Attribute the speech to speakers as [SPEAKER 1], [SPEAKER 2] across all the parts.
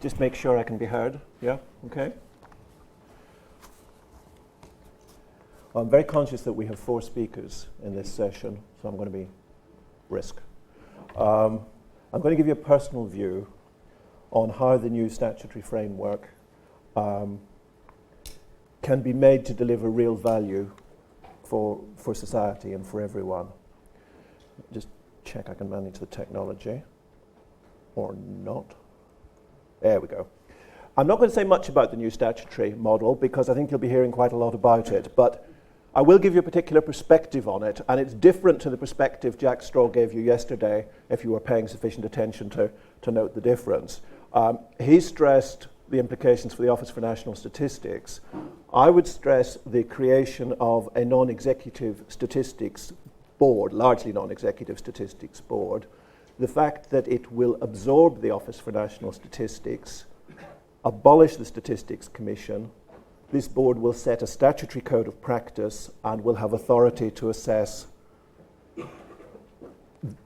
[SPEAKER 1] just make sure I can be heard. Yeah, okay. Well, I'm very conscious that we have 4 speakers in this session, so I'm going to be brisk. I'm going to give you a personal view on how the new statutory framework can be made to deliver real value for society and for everyone. Just check I can manage the technology, or not. There we go. I'm not going to say much about the new statutory model because I think you'll be hearing quite a lot about it, but I will give you a particular perspective on it, and it's different to the perspective Jack Straw gave you yesterday, if you were paying sufficient attention to note the difference. He stressed the implications for the Office for National Statistics. I would stress the creation of a non-executive statistics board, largely non-executive statistics board, the fact that it will absorb the Office for National Statistics, abolish the Statistics Commission. This board will set a statutory code of practice and will have authority to assess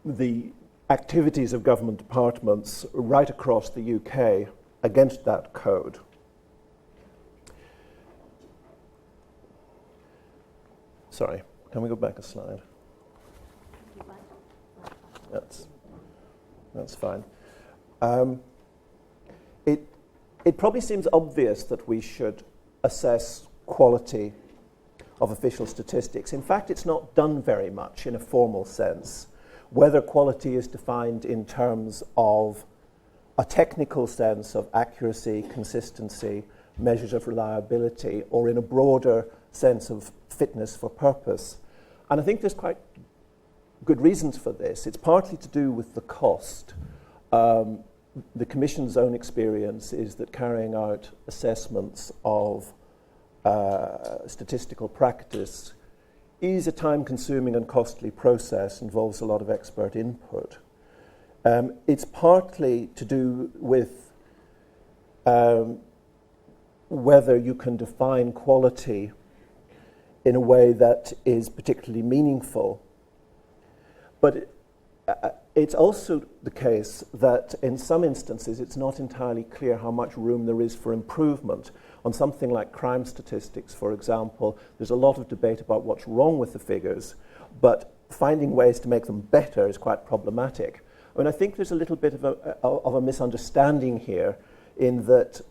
[SPEAKER 1] the activities of government departments right across the UK against that code. Sorry, can we go back a slide? That's fine. It probably seems obvious that we should assess quality of official statistics. In fact, it's not done very much in a formal sense. Whether quality is defined in terms of a technical sense of accuracy, consistency, measures of reliability, or in a broader sense of fitness for purpose. And I think there's quite good reasons for this. It's partly to do with the cost. The Commission's own experience is that carrying out assessments of statistical practice is a time-consuming and costly process, involves a lot of expert input. It's partly to do with whether you can define quality in a way that is particularly meaningful. But it's also the case that in some instances it's not entirely clear how much room there is for improvement. On something like crime statistics, for example, there's a lot of debate about what's wrong with the figures, but finding ways to make them better is quite problematic. I mean, I think there's a little bit of a misunderstanding here in that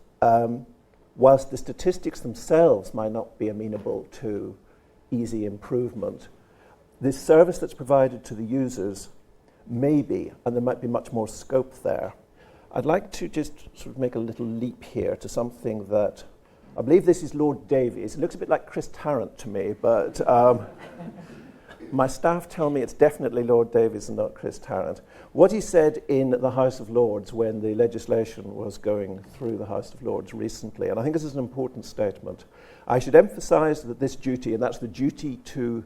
[SPEAKER 1] whilst the statistics themselves might not be amenable to easy improvement, this service that's provided to the users may be, and there might be much more scope there. I'd like to just sort of make a little leap here to something that, I believe this is Lord Davies. It looks a bit like Chris Tarrant to me, but my staff tell me it's definitely Lord Davies and not Chris Tarrant. What he said in the House of Lords when the legislation was going through the House of Lords recently, and I think this is an important statement. I should emphasise that this duty, and that's the duty to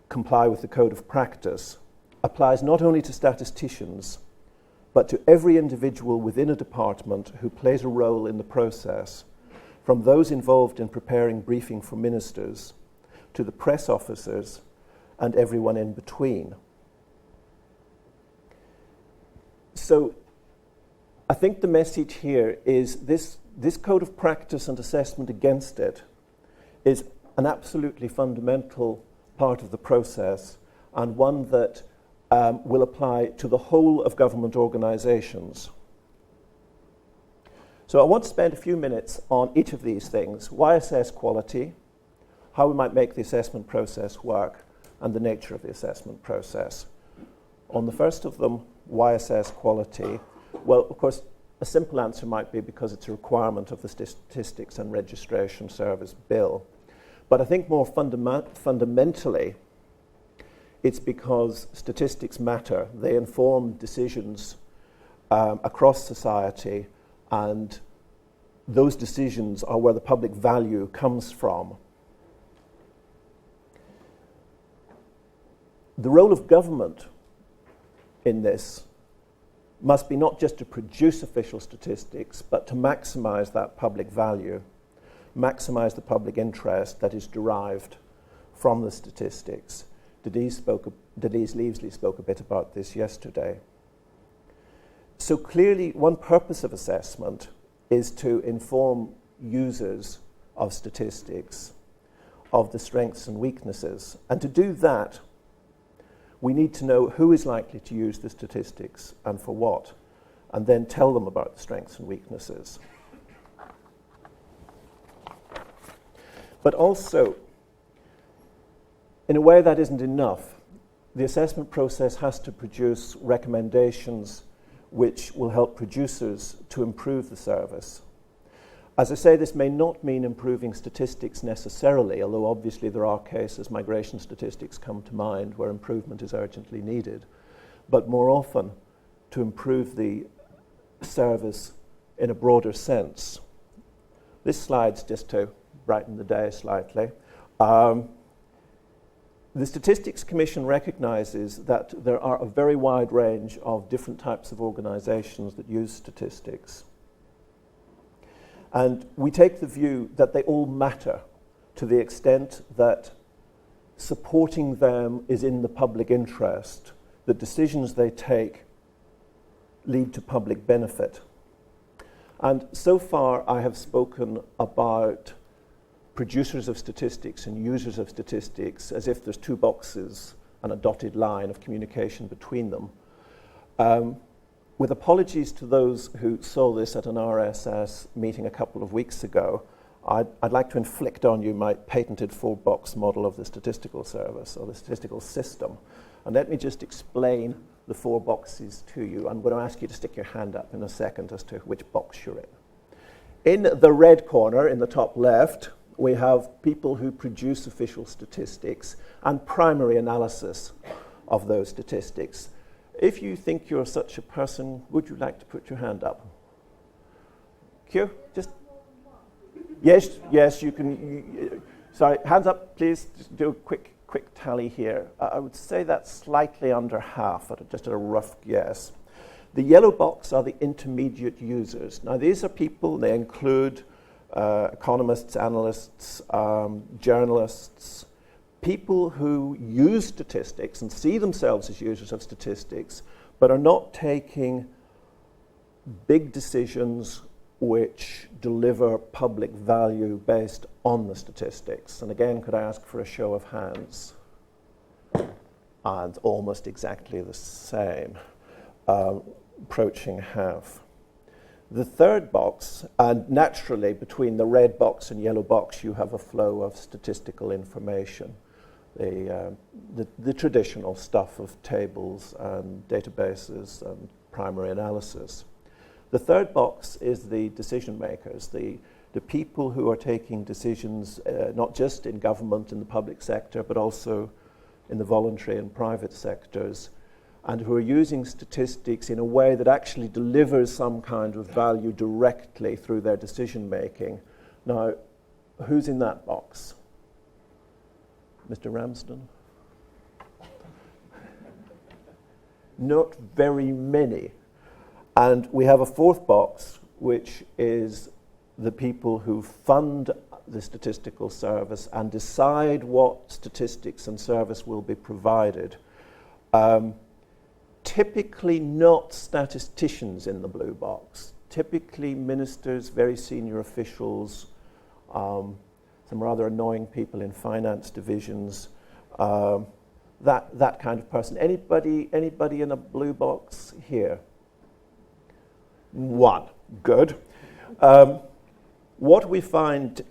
[SPEAKER 1] comply with the Code of Practice, applies not only to statisticians, but to every individual within a department who plays a role in the process, from those involved in preparing briefing for ministers, to the press officers, and everyone in between. So I think the message here is this Code of Practice and assessment against it is an absolutely fundamental part of the process, and one that will apply to the whole of government organisations. So I want to spend a few minutes on each of these things. Why assess quality, how we might make the assessment process work, and the nature of the assessment process. On the first of them, why assess quality? Well, of course, a simple answer might be because it's a requirement of the Statistics and Registration Service Bill. But I think more fundamentally, it's because statistics matter. They inform decisions across society, and those decisions are where the public value comes from. The role of government in this must be not just to produce official statistics, but to maximise that public value, maximise the public interest that is derived from the statistics. Denise Leavesley spoke a bit about this yesterday. So clearly, one purpose of assessment is to inform users of statistics of the strengths and weaknesses. And to do that, we need to know who is likely to use the statistics and for what, and then tell them about the strengths and weaknesses. But also, in a way that isn't enough, the assessment process has to produce recommendations which will help producers to improve the service. As I say, this may not mean improving statistics necessarily, although obviously there are cases, migration statistics come to mind, where improvement is urgently needed, but more often to improve the service in a broader sense. This slide's just to brighten the day slightly. The Statistics Commission recognises that there are a very wide range of different types of organisations that use statistics. And we take the view that they all matter to the extent that supporting them is in the public interest, the decisions they take lead to public benefit. And so far I have spoken about producers of statistics and users of statistics as if there's two boxes and a dotted line of communication between them. With apologies to those who saw this at an RSS meeting a couple of weeks ago, I'd like to inflict on you my patented four-box model of the statistical service or the statistical system. And let me just explain the four boxes to you. I'm going to ask you to stick your hand up in a second as to which box you're in. In the red corner, in the top left, we have people who produce official statistics and primary analysis of those statistics. If you think you're such a person, would you like to put your hand up? Q, just... Yes, you can... sorry, hands up, please. Just do a quick tally here. I would say that's slightly under half, just at a rough guess. The yellow box are the intermediate users. Now, these are people, they include economists, analysts, journalists, people who use statistics and see themselves as users of statistics, but are not taking big decisions which deliver public value based on the statistics. And again, could I ask for a show of hands? And almost exactly the same, approaching half. The third box, and naturally between the red box and yellow box, you have a flow of statistical information. The traditional stuff of tables and databases and primary analysis. The third box is the decision makers, the people who are taking decisions not just in government, in the public sector, but also in the voluntary and private sectors, and who are using statistics in a way that actually delivers some kind of value directly through their decision making. Now, who's in that box? Mr. Ramsden? Not very many. And we have a fourth box, which is the people who fund the statistical service and decide what statistics and service will be provided. Typically not statisticians in the blue box. Typically ministers, very senior officials, some rather annoying people in finance divisions, that kind of person. Anybody in a blue box here? One. Good. What we find,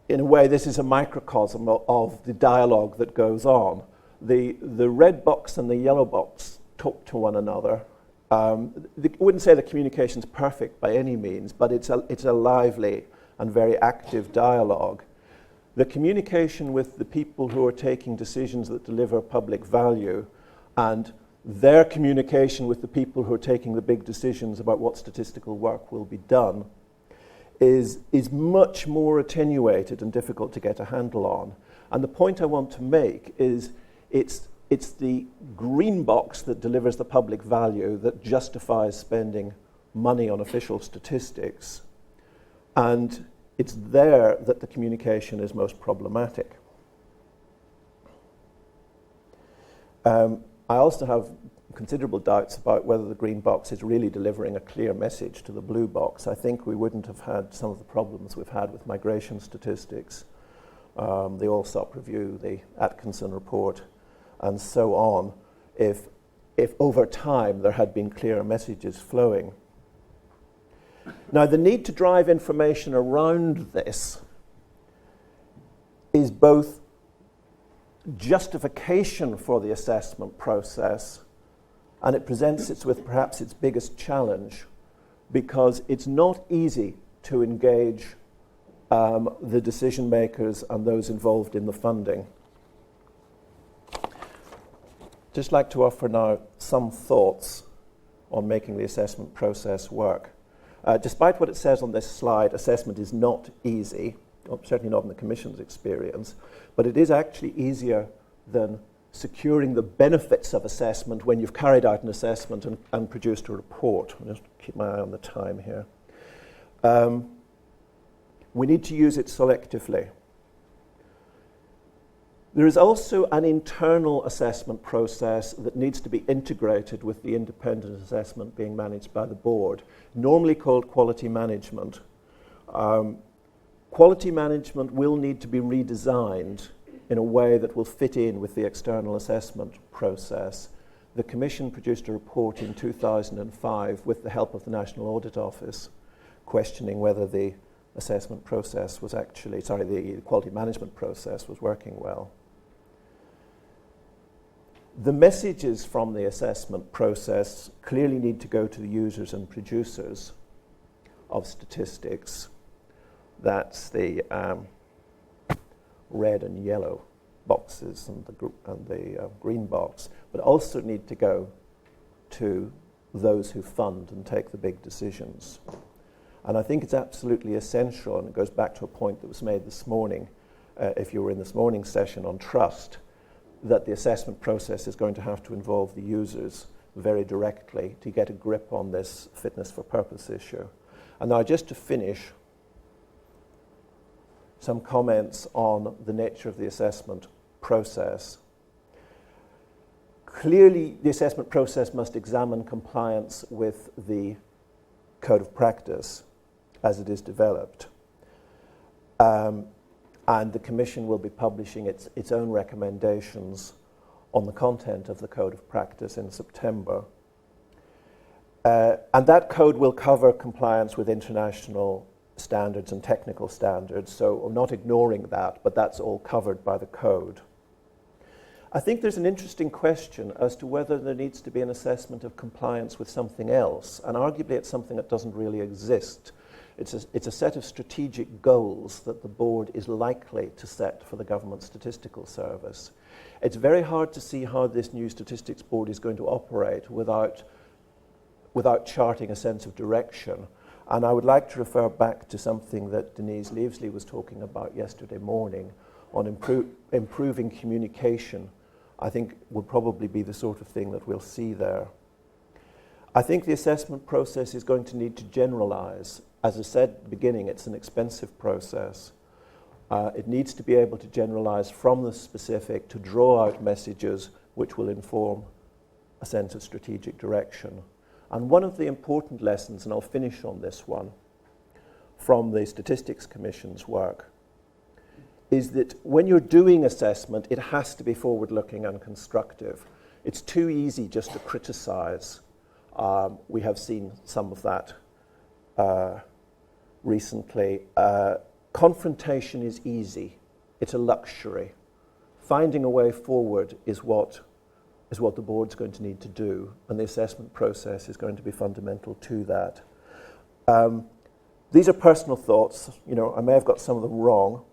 [SPEAKER 1] in a way, this is a microcosm of the dialogue that goes on. The red box and the yellow box talk to one another. I wouldn't say the communication's perfect by any means, but it's a lively and very active dialogue. The communication with the people who are taking decisions that deliver public value and their communication with the people who are taking the big decisions about what statistical work will be done is much more attenuated and difficult to get a handle on. And the point I want to make is it's the green box that delivers the public value that justifies spending money on official statistics. And it's there that the communication is most problematic. I also have considerable doubts about whether the green box is really delivering a clear message to the blue box, I think we wouldn't have had some of the problems we've had with migration statistics, the Allsop review, the Atkinson report, and so on, if over time there had been clearer messages flowing. Now, the need to drive information around this is both justification for the assessment process, and it presents it with perhaps its biggest challenge, because it's not easy to engage the decision makers and those involved in the funding. Just like to offer now some thoughts on making the assessment process work. Despite what it says on this slide, assessment is not easy, certainly not in the Commission's experience, but it is actually easier than securing the benefits of assessment when you've carried out an assessment and produced a report. I'll just keep my eye on the time here. We need to use it selectively. There is also an internal assessment process that needs to be integrated with the independent assessment being managed by the board, normally called quality management. Quality management will need to be redesigned in a way that will fit in with the external assessment process. The Commission produced a report in 2005 with the help of the National Audit Office, questioning whether the assessment process was actually, the quality management process was working well. The messages from the assessment process clearly need to go to the users and producers of statistics. That's the red and yellow boxes and the green box, but also need to go to those who fund and take the big decisions. And I think it's absolutely essential, and it goes back to a point that was made this morning, if you were in this morning's session on trust, that the assessment process is going to have to involve the users very directly to get a grip on this fitness for purpose issue. And now, just to finish, some comments on the nature of the assessment process. Clearly, the assessment process must examine compliance with the Code of Practice as it is developed. And the Commission will be publishing its own recommendations on the content of the Code of Practice in September. And that code will cover compliance with international standards and technical standards, so I'm not ignoring that, but that's all covered by the code. I think there's an interesting question as to whether there needs to be an assessment of compliance with something else, and arguably it's something that doesn't really exist. It's a set of strategic goals that the board is likely to set for the Government Statistical Service. It's very hard to see how this new statistics board is going to operate without charting a sense of direction. And I would like to refer back to something that Denise Leavesley was talking about yesterday morning on improving communication. I think will probably be the sort of thing that we'll see there. I think the assessment process is going to need to generalize. As I said at the beginning, it's an expensive process. It needs to be able to generalize from the specific to draw out messages which will inform a sense of strategic direction. And one of the important lessons, and I'll finish on this one, from the Statistics Commission's work, is that when you're doing assessment, it has to be forward-looking and constructive. It's too easy just to criticize. We have seen some of that recently. Confrontation is easy. It's a luxury. Finding a way forward is what the board's going to need to do, and the assessment process is going to be fundamental to that. These are personal thoughts. I may have got some of them wrong.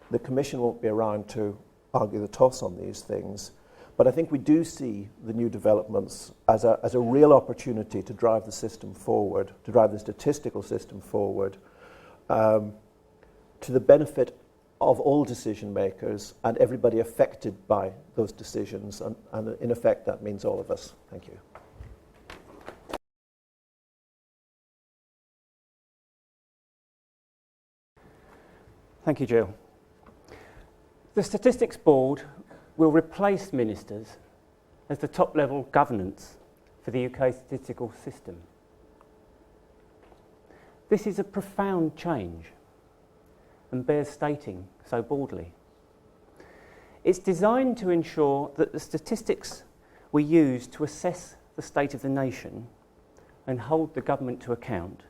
[SPEAKER 1] The Commission won't be around to argue the toss on these things, but I think we do see the new developments as a real opportunity to drive the system forward, to drive the statistical system forward, to the benefit of all decision makers and everybody affected by those decisions, and in effect that means all of us. Thank you.
[SPEAKER 2] Thank you, Jill. The Statistics Board will replace ministers as the top-level governance for the UK statistical system. This is a profound change and bears stating so boldly. It's designed to ensure that the statistics we use to assess the state of the nation and hold the government to account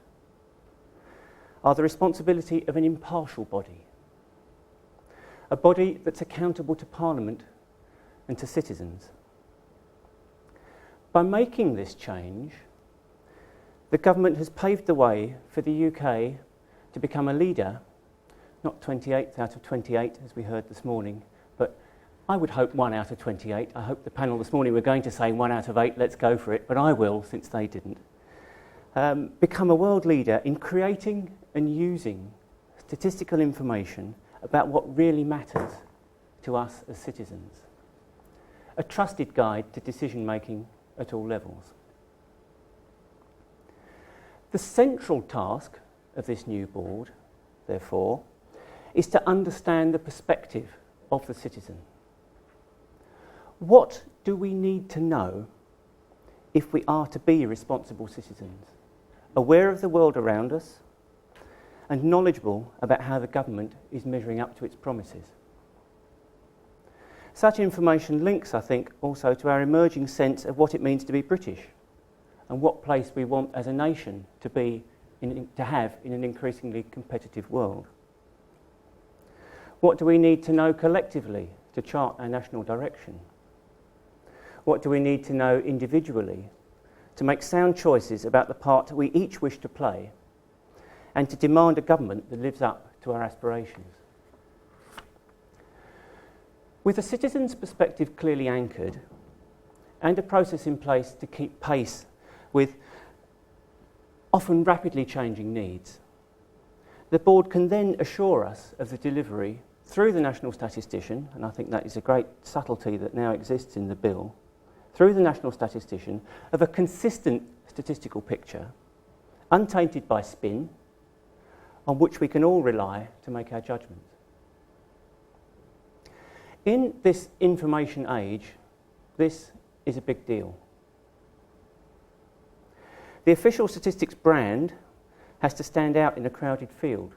[SPEAKER 2] are the responsibility of an impartial body, a body that's accountable to Parliament and to citizens. By making this change, the government has paved the way for the UK to become a leader, not 28th out of 28, as we heard this morning, but I would hope 1 out of 28. I hope the panel this morning were going to say 1 out of 8, let's go for it, but I will, since they didn't. Become a world leader in creating and using statistical information about what really matters to us as citizens. A trusted guide to decision making at all levels. The central task of this new board, therefore, is to understand the perspective of the citizen. What do we need to know if we are to be responsible citizens, aware of the world around us and knowledgeable about how the government is measuring up to its promises? Such information links, I think, also to our emerging sense of what it means to be British and what place we want as a nation to have in an increasingly competitive world. What do we need to know collectively to chart our national direction? What do we need to know individually to make sound choices about the part we each wish to play and to demand a government that lives up to our aspirations? With a citizen's perspective clearly anchored and a process in place to keep pace with often rapidly changing needs, the board can then assure us of the delivery through the National Statistician, and I think that is a great subtlety that now exists in the bill, through the National Statistician, of a consistent statistical picture, untainted by spin, on which we can all rely to make our judgments. In this information age, this is a big deal. The official statistics brand has to stand out in a crowded field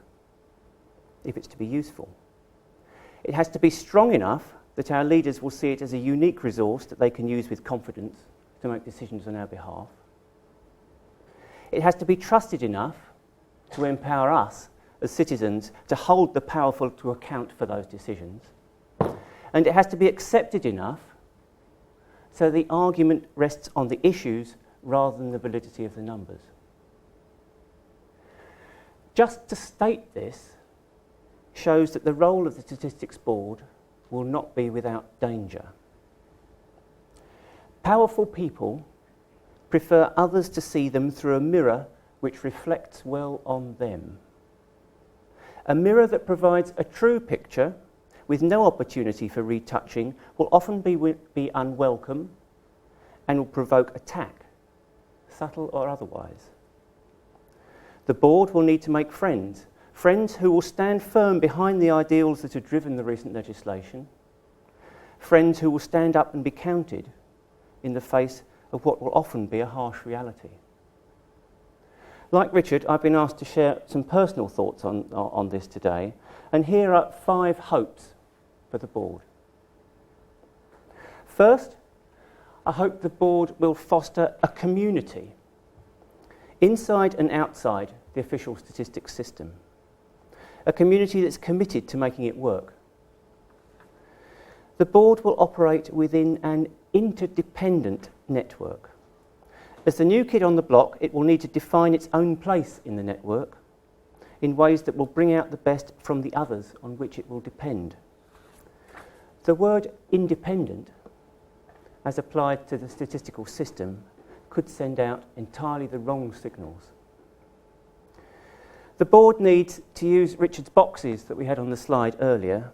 [SPEAKER 2] if it's to be useful. It has to be strong enough that our leaders will see it as a unique resource that they can use with confidence to make decisions on our behalf. It has to be trusted enough to empower us as citizens to hold the powerful to account for those decisions. And it has to be accepted enough so the argument rests on the issues rather than the validity of the numbers. Just to state this shows that the role of the Statistics Board will not be without danger. Powerful people prefer others to see them through a mirror which reflects well on them. A mirror that provides a true picture with no opportunity for retouching will often be unwelcome and will provoke attack, subtle or otherwise. The board will need to make friends who will stand firm behind the ideals that have driven the recent legislation, friends who will stand up and be counted in the face of what will often be a harsh reality. Like Richard, I've been asked to share some personal thoughts on this today, and here are 5 hopes for the board. First, I hope the board will foster a community inside and outside the official statistics system, a community that's committed to making it work. The board will operate within an interdependent network. As the new kid on the block, it will need to define its own place in the network in ways that will bring out the best from the others on which it will depend. The word independent, as applied to the statistical system, could send out entirely the wrong signals. The board needs to use Richard's boxes that we had on the slide earlier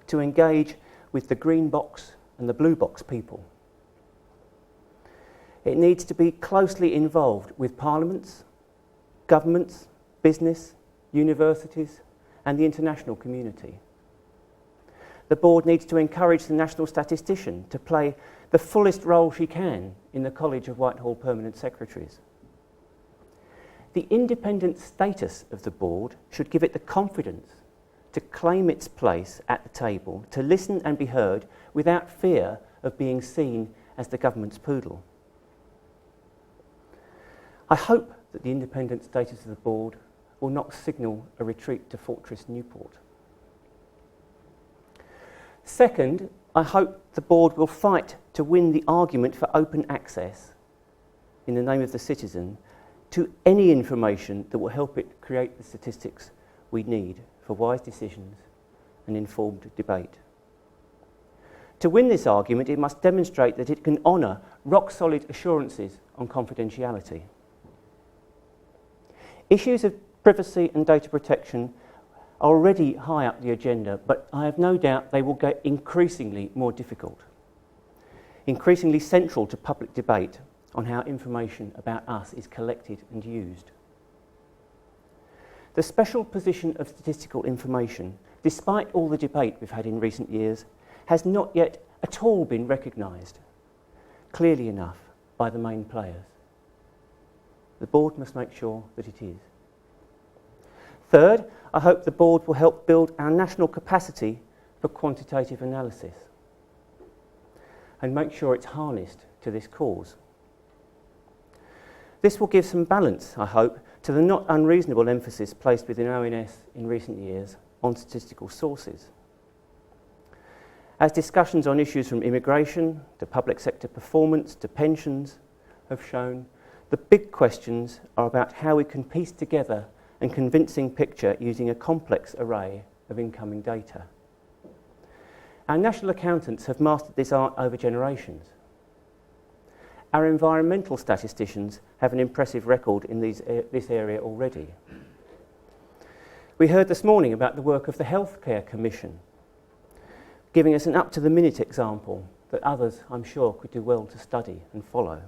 [SPEAKER 2] to engage with the green box and the blue box people. It needs to be closely involved with parliaments, governments, business, universities, and the international community. the board needs to encourage the National Statistician to play the fullest role she can in the College of Whitehall Permanent Secretaries. The independent status of the board should give it the confidence to claim its place at the table, to listen and be heard without fear of being seen as the government's poodle. I hope that the independent status of the board will not signal a retreat to Fortress Newport. Second, I hope the board will fight to win the argument for open access in the name of the citizen to any information that will help it create the statistics we need for wise decisions and informed debate. To win this argument, it must demonstrate that it can honour rock-solid assurances on confidentiality. Issues of privacy and data protection are already high up the agenda, but I have no doubt they will get increasingly more difficult, increasingly central to public debate on how information about us is collected and used. The special position of statistical information, despite all the debate we've had in recent years, has not yet at all been recognised clearly enough by the main players. The board must make sure that it is. Third, I hope the board will help build our national capacity for quantitative analysis and make sure it's harnessed to this cause. This will give some balance, I hope, to the not unreasonable emphasis placed within ONS in recent years on statistical sources. As discussions on issues from immigration to public sector performance to pensions have shown, the big questions are about how we can piece together a convincing picture using a complex array of incoming data. Our national accountants have mastered this art over generations. Our environmental statisticians have an impressive record in this area already. We heard this morning about the work of the Healthcare Commission, giving us an up-to-the-minute example that others, I'm sure, could do well to study and follow.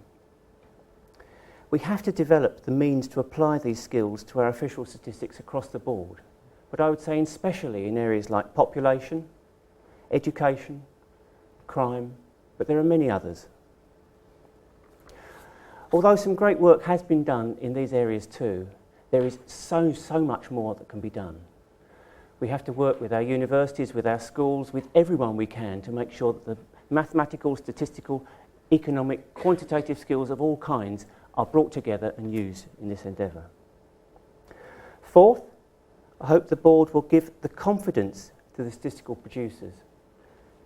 [SPEAKER 2] We have to develop the means to apply these skills to our official statistics across the board, but I would say especially in areas like population, education, crime, but there are many others. Although some great work has been done in these areas too, there is so much more that can be done. We have to work with our universities, with our schools, with everyone we can to make sure that the mathematical, statistical, economic, quantitative skills of all kinds are brought together and used in this endeavour. Fourth, I hope the board will give the confidence to the statistical producers,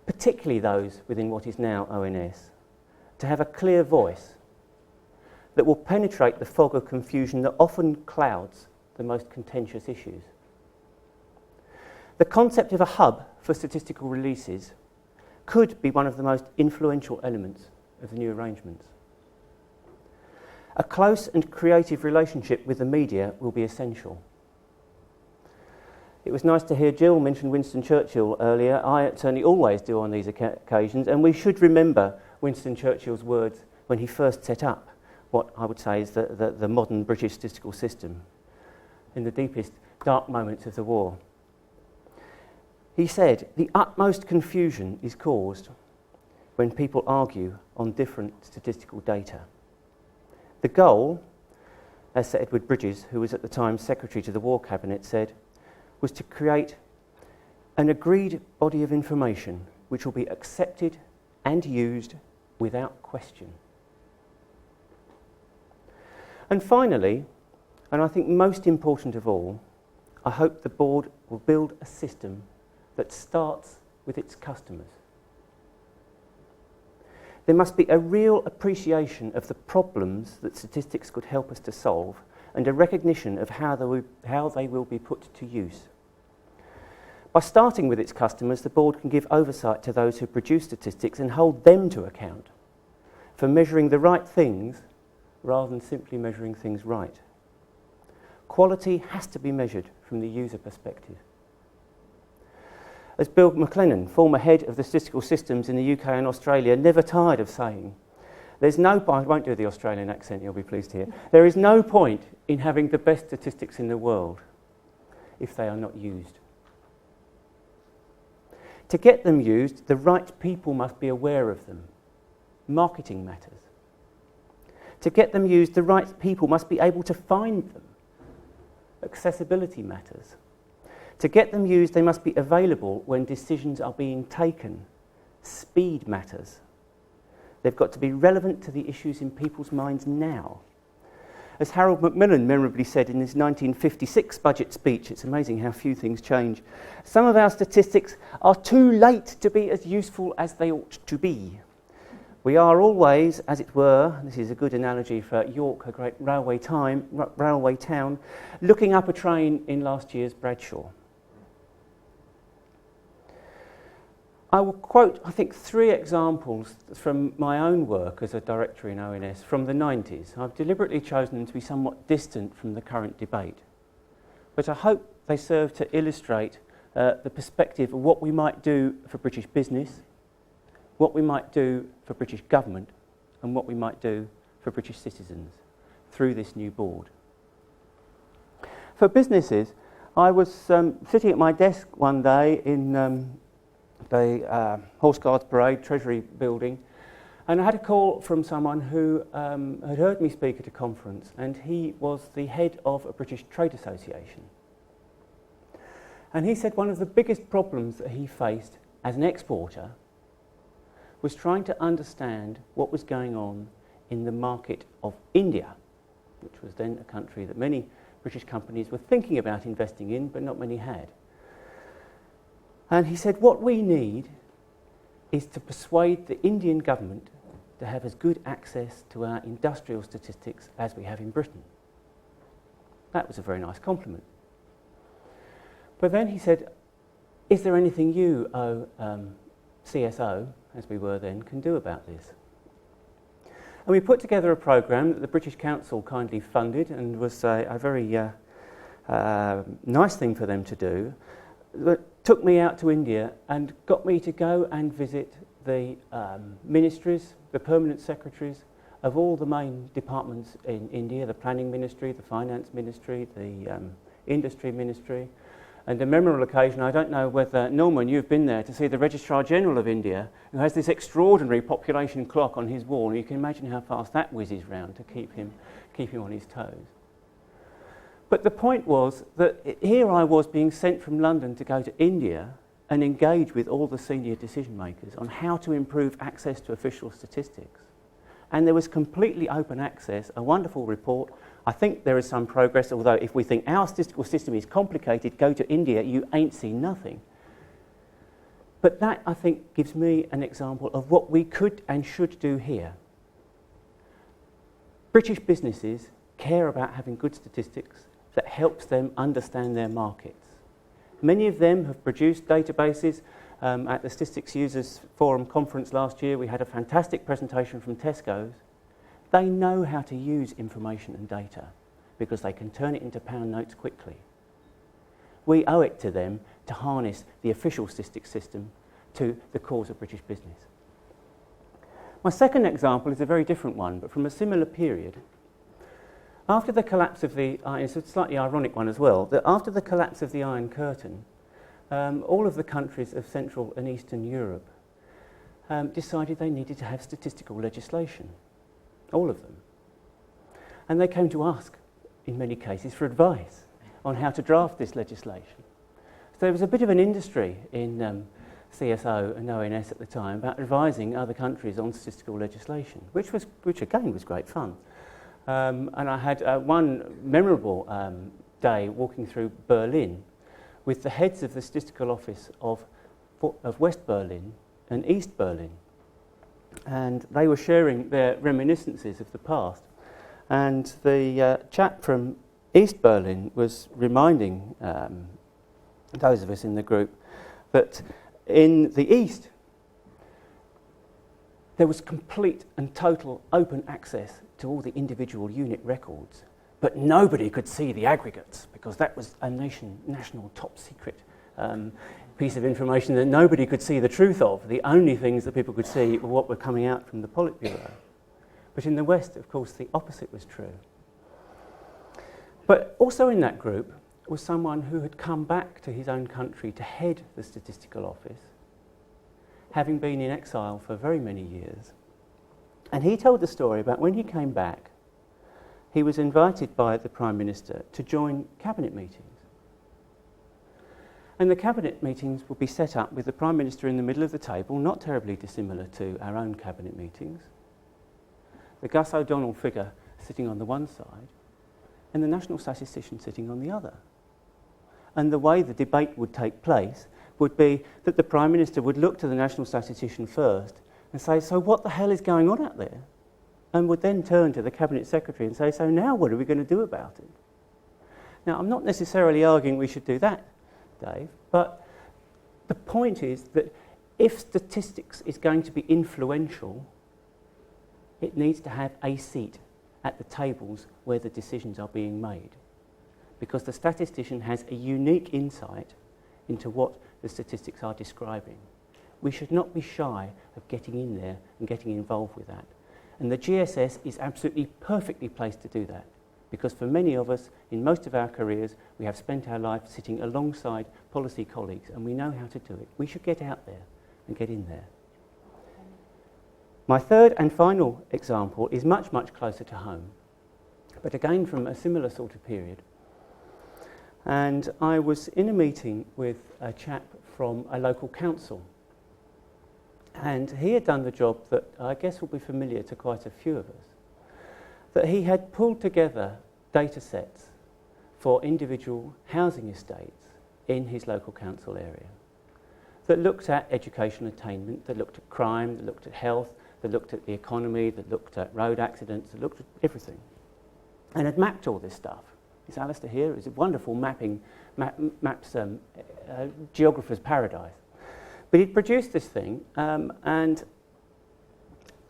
[SPEAKER 2] particularly those within what is now ONS, to have a clear voice that will penetrate the fog of confusion that often clouds the most contentious issues. The concept of a hub for statistical releases could be one of the most influential elements of the new arrangements. A close and creative relationship with the media will be essential. It was nice to hear Jill mention Winston Churchill earlier. I certainly always do on these occasions, and we should remember Winston Churchill's words when he first set up what I would say is the modern British statistical system in the deepest dark moments of the war. He said, "The utmost confusion is caused when people argue on different statistical data." The goal, as Sir Edward Bridges, who was at the time Secretary to the War Cabinet, said, was to create an agreed body of information which will be accepted and used without question. And finally, and I think most important of all, I hope the board will build a system that starts with its customers. There must be a real appreciation of the problems that statistics could help us to solve and a recognition of how they will be put to use. By starting with its customers, the board can give oversight to those who produce statistics and hold them to account for measuring the right things rather than simply measuring things right. Quality has to be measured from the user perspective. As Bill McLennan, former head of the statistical systems in the UK and Australia, never tired of saying, I won't do the Australian accent, you'll be pleased to hear. There is no point in having the best statistics in the world if they are not used. To get them used, the right people must be aware of them. Marketing matters. To get them used, the right people must be able to find them. Accessibility matters. To get them used, they must be available when decisions are being taken. Speed matters. They've got to be relevant to the issues in people's minds now. As Harold Macmillan memorably said in his 1956 budget speech, it's amazing how few things change, some of our statistics are too late to be as useful as they ought to be. We are always, as it were, this is a good analogy for York, a great railway town, looking up a train in last year's Bradshaw. I will quote, I think, 3 examples from my own work as a director in ONS from the 90s. I've deliberately chosen them to be somewhat distant from the current debate, but I hope they serve to illustrate the perspective of what we might do for British business, what we might do for British government, and what we might do for British citizens through this new board. For businesses, I was sitting at my desk one day in the Horse Guards Parade, Treasury building, and I had a call from someone who had heard me speak at a conference, and he was the head of a British trade association. And he said one of the biggest problems that he faced as an exporter was trying to understand what was going on in the market of India, which was then a country that many British companies were thinking about investing in, but not many had. And he said, what we need is to persuade the Indian government to have as good access to our industrial statistics as we have in Britain. That was a very nice compliment. But then he said, is there anything you, CSO, as we were then, can do about this? And we put together a programme that the British Council kindly funded and was a very nice thing for them to do, that took me out to India and got me to go and visit the ministries, the permanent secretaries of all the main departments in India, the Planning Ministry, the Finance Ministry, the Industry Ministry. And a memorable occasion, I don't know whether, Norman, you've been there to see the Registrar General of India, who has this extraordinary population clock on his wall, and you can imagine how fast that whizzes round to keep him on his toes. But the point was that here I was being sent from London to go to India and engage with all the senior decision makers on how to improve access to official statistics. And there was completely open access, a wonderful report. I think there is some progress, although if we think our statistical system is complicated, go to India, you ain't seen nothing. But that, I think, gives me an example of what we could and should do here. British businesses care about having good statistics that helps them understand their markets. Many of them have produced databases. At the Statistics Users Forum conference last year, we had a fantastic presentation from Tesco's. They know how to use information and data because they can turn it into pound notes quickly. We owe it to them to harness the official statistics system to the cause of British business. My second example is a very different one, but from a similar period. After the collapse of the, it's a slightly ironic one as well, that after the collapse of the Iron Curtain, all of the countries of Central and Eastern Europe decided they needed to have statistical legislation. All of them. And they came to ask, in many cases, for advice on how to draft this legislation. So there was a bit of an industry in CSO and ONS at the time about advising other countries on statistical legislation, which again was great fun. And I had one memorable day walking through Berlin with the heads of the statistical office of West Berlin and East Berlin. And they were sharing their reminiscences of the past. And the chap from East Berlin was reminding those of us in the group that in the East, there was complete and total open access to all the individual unit records, but nobody could see the aggregates because that was a national top secret piece of information that nobody could see the truth of. The only things that people could see were what were coming out from the Politburo. But in the West, of course, the opposite was true. But also in that group was someone who had come back to his own country to head the statistical office having been in exile for very many years. And he told the story about when he came back, he was invited by the Prime Minister to join cabinet meetings. And the cabinet meetings would be set up with the Prime Minister in the middle of the table, not terribly dissimilar to our own cabinet meetings, the Gus O'Donnell figure sitting on the one side, and the National Statistician sitting on the other. And the way the debate would take place would be that the Prime Minister would look to the National Statistician first and say, so what the hell is going on out there? And would then turn to the Cabinet Secretary and say, so now what are we going to do about it? Now, I'm not necessarily arguing we should do that, Dave, but the point is that if statistics is going to be influential, it needs to have a seat at the tables where the decisions are being made, because the statistician has a unique insight into what the statistics are describing. We should not be shy of getting in there and getting involved with that. And the GSS is absolutely perfectly placed to do that, because for many of us, in most of our careers, we have spent our life sitting alongside policy colleagues, and we know how to do it. We should get out there and get in there. My third and final example is much, much closer to home, but again from a similar sort of period. And I was in a meeting with a chap from a local council, and he had done the job that I guess will be familiar to quite a few of us, that he had pulled together data sets for individual housing estates in his local council area that looked at educational attainment, that looked at crime, that looked at health, that looked at the economy, that looked at road accidents, that looked at everything, and had mapped all this stuff. Is Alistair here? It's a wonderful maps geographer's paradise. But he'd produced this thing, and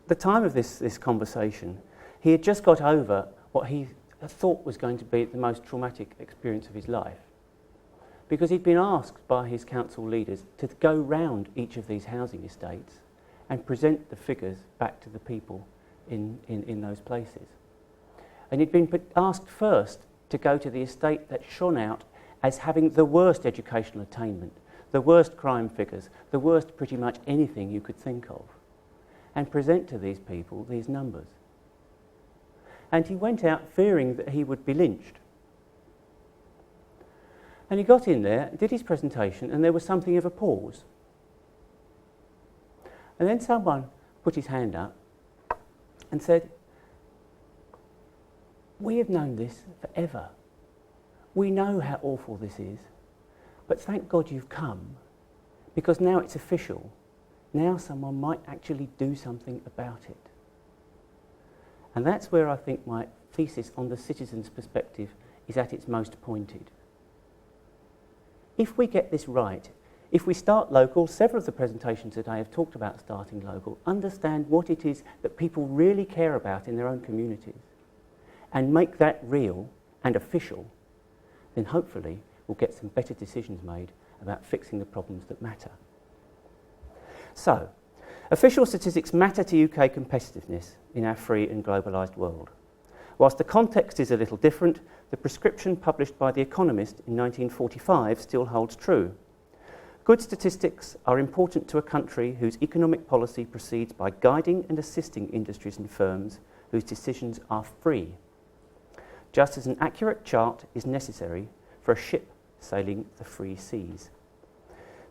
[SPEAKER 2] the time of this conversation, he had just got over what he thought was going to be the most traumatic experience of his life, because he'd been asked by his council leaders to go round each of these housing estates and present the figures back to the people in those places. And he'd been asked first to go to the estate that shone out as having the worst educational attainment, the worst crime figures, the worst pretty much anything you could think of, and present to these people these numbers. And he went out fearing that he would be lynched. And he got in there, did his presentation, and there was something of a pause. And then someone put his hand up and said, "We have known this forever. We know how awful this is, but thank God you've come, because now it's official. Now someone might actually do something about it." And that's where I think my thesis on the citizen's perspective is at its most pointed. If we get this right, if we start local, several of the presentations today have talked about starting local, understand what it is that people really care about in their own communities, and make that real and official, then hopefully we'll get some better decisions made about fixing the problems that matter. So, official statistics matter to UK competitiveness in our free and globalised world. Whilst the context is a little different, the prescription published by The Economist in 1945 still holds true. Good statistics are important to a country whose economic policy proceeds by guiding and assisting industries and firms whose decisions are free, just as an accurate chart is necessary for a ship sailing the free seas.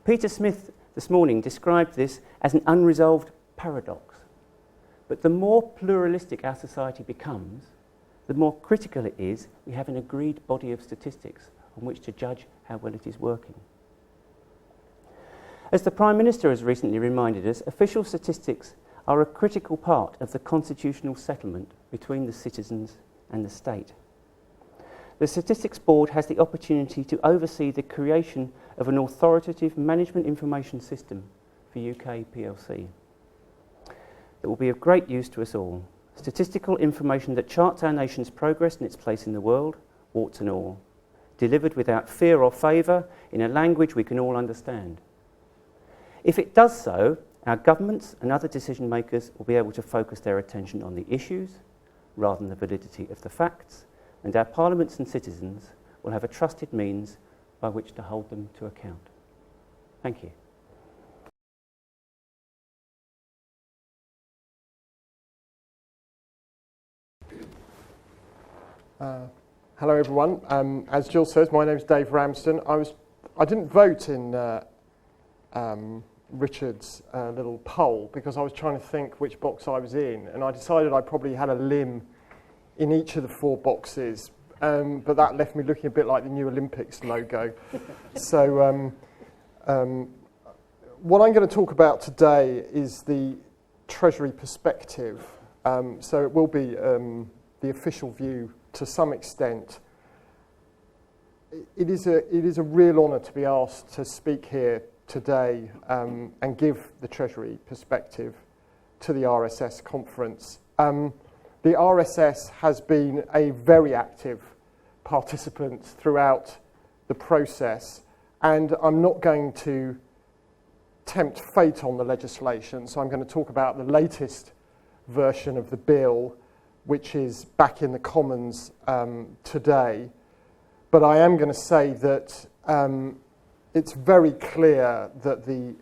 [SPEAKER 2] Peter Smith this morning described this as an unresolved paradox. But the more pluralistic our society becomes, the more critical it is we have an agreed body of statistics on which to judge how well it is working. As the Prime Minister has recently reminded us, official statistics are a critical part of the constitutional settlement between the citizens and the state. The Statistics Board has the opportunity to oversee the creation of an authoritative management information system for UK PLC that will be of great use to us all. Statistical information that charts our nation's progress and its place in the world, warts and all, delivered without fear or favour in a language we can all understand. If it does so, our governments and other decision makers will be able to focus their attention on the issues rather than the validity of the facts, and our parliaments and citizens will have a trusted means by which to hold them to account. Thank you.
[SPEAKER 3] Hello everyone. As Jill says, my name is Dave Ramsden. I didn't vote in Richard's little poll because I was trying to think which box I was in, and I decided I probably had a limb in each of the 4 boxes, but that left me looking a bit like the new Olympics logo. So what I'm going to talk about today is the Treasury perspective. So it will be the official view to some extent. It is a real honour to be asked to speak here today and give the Treasury perspective to the RSS conference. The RSS has been a very active participant throughout the process, and I'm not going to tempt fate on the legislation, so I'm going to talk about the latest version of the bill, which is back in the Commons today. But I am going to say that it's very clear that the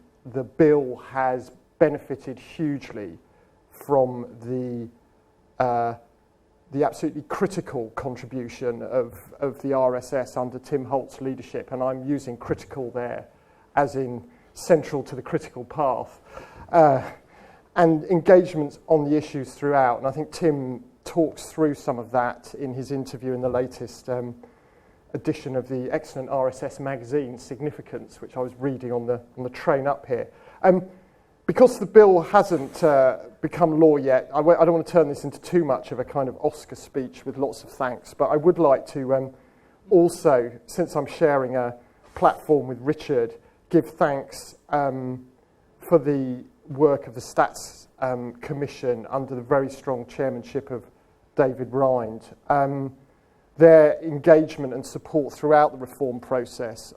[SPEAKER 3] bill has benefited hugely from the absolutely critical contribution of the RSS under Tim Holt's leadership, and I'm using critical there as in central to the critical path, and engagements on the issues throughout. And I think Tim talks through some of that in his interview in the latest edition of the excellent RSS magazine, Significance, which I was reading on the train up here. Because the bill hasn't become law yet, I don't want to turn this into too much of a kind of Oscar speech with lots of thanks, but I would like to also, since I'm sharing a platform with Richard, give thanks for the work of the Stats Commission under the very strong chairmanship of David Rind. Their engagement and support throughout the reform process,